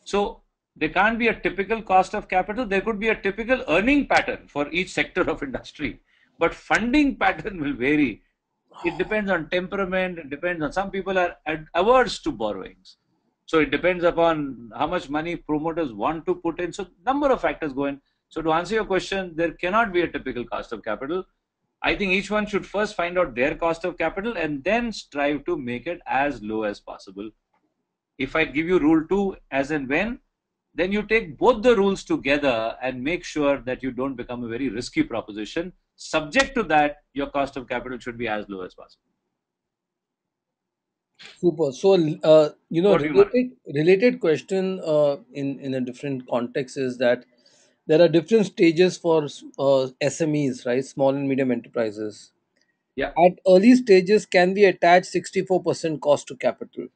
So there can't be a typical cost of capital. There could be a typical earning pattern for each sector of industry, but funding pattern will vary It depends on temperament. It depends on some people are averse to borrowings. So it depends upon how much money promoters want to put in. So number of factors go in. So to answer your question, there cannot be a typical cost of capital. I think each one should first find out their cost of capital and then strive to make it as low as possible. If I give you rule two as and when, then you take both the rules together and make sure that you don't become a very risky proposition. Subject to that, your cost of capital should be as low as possible. Super. So, What do you want? related question in a different context is that there are different stages for SMEs, right? Small and medium enterprises. Yeah. At early stages, can we attach 64% cost to capital?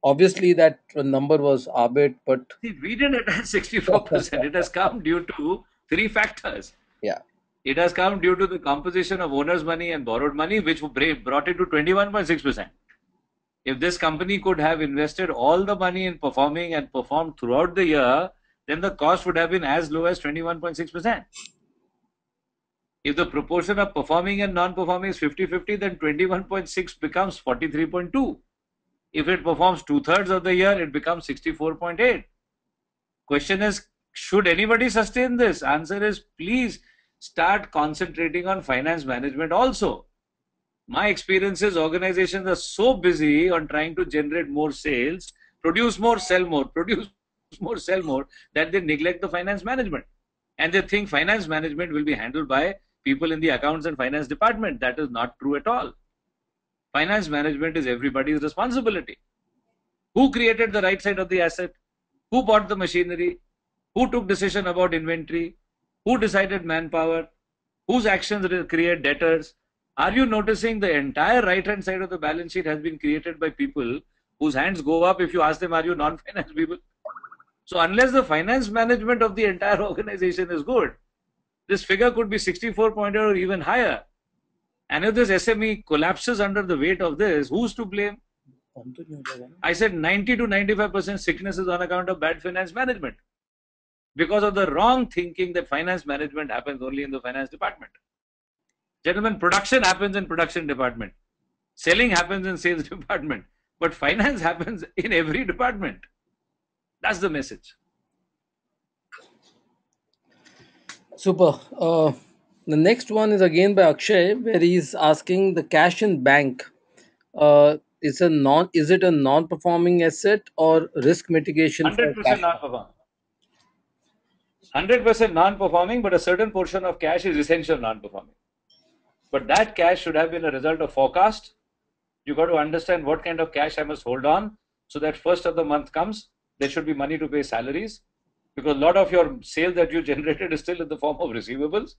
Obviously, that number was arbit, but See, we didn't attach 64%. It has come due to three factors. yeah, It has come due to the composition of owner's money and borrowed money, which brought it to 21.6%. If this company could have invested all the money in performing and performed throughout the year, then the cost would have been as low as 21.6%. If the proportion of performing and non-performing is 50-50, then 21.6 becomes 43.2. If it performs two-thirds of the year, it becomes 64.8. Question is, should anybody sustain this? Answer is, please start concentrating on finance management also. My experience is organizations are so busy on trying to generate more sales, produce more, sell more, produce more, sell more, that they neglect the finance management. And they think finance management will be handled by people in the accounts and finance department. That is not true at all. Finance management is everybody's responsibility. Who created the right side of the asset? Who bought the machinery? Who took decision about inventory? Who decided manpower? Whose actions create debtors? Are you noticing the entire right hand side of the balance sheet has been created by people whose hands go up if you ask them, are you non finance people? So, unless the finance management of the entire organization is good, this figure could be 64.0 or even higher. And if this SME collapses under the weight of this, who's to blame? I said 90 to 95% sickness is on account of bad finance management because of the wrong thinking that finance management happens only in the finance department. Gentlemen, production happens in production department. Selling happens in sales department. But finance happens in every department. That's the message. super. The next one is again by Akshay, where he's asking the cash in bank. Is it a non-performing asset or risk mitigation for 100% cash? non-performing. 100% non-performing, but a certain portion of cash is essential non-performing. But that cash should have been a result of forecast. You got to understand what kind of cash I must hold on so that first of the month comes, there should be money to pay salaries because a lot of your sales that you generated is still in the form of receivables.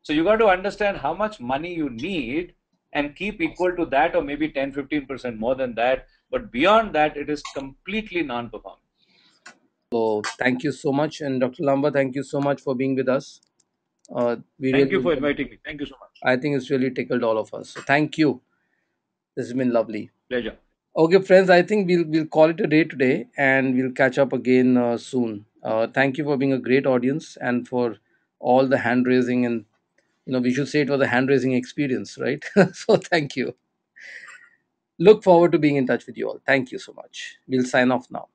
So you got to understand how much money you need and keep equal to that or maybe 10-15% more than that. But beyond that, it is completely non-performing. So thank you so much, and Dr. Lamba, thank you so much for being with us. We Thank really, you for inviting me. Thank you so much. I think it's really tickled all of us. So thank you. This has been lovely. Pleasure. Okay, friends, I think we'll call it a day today, and we'll catch up again soon. Thank you for being a great audience and for all the hand raising, and we should say it was a hand raising experience, right? So thank you. Look forward to being in touch with you all. Thank you so much. We'll sign off now.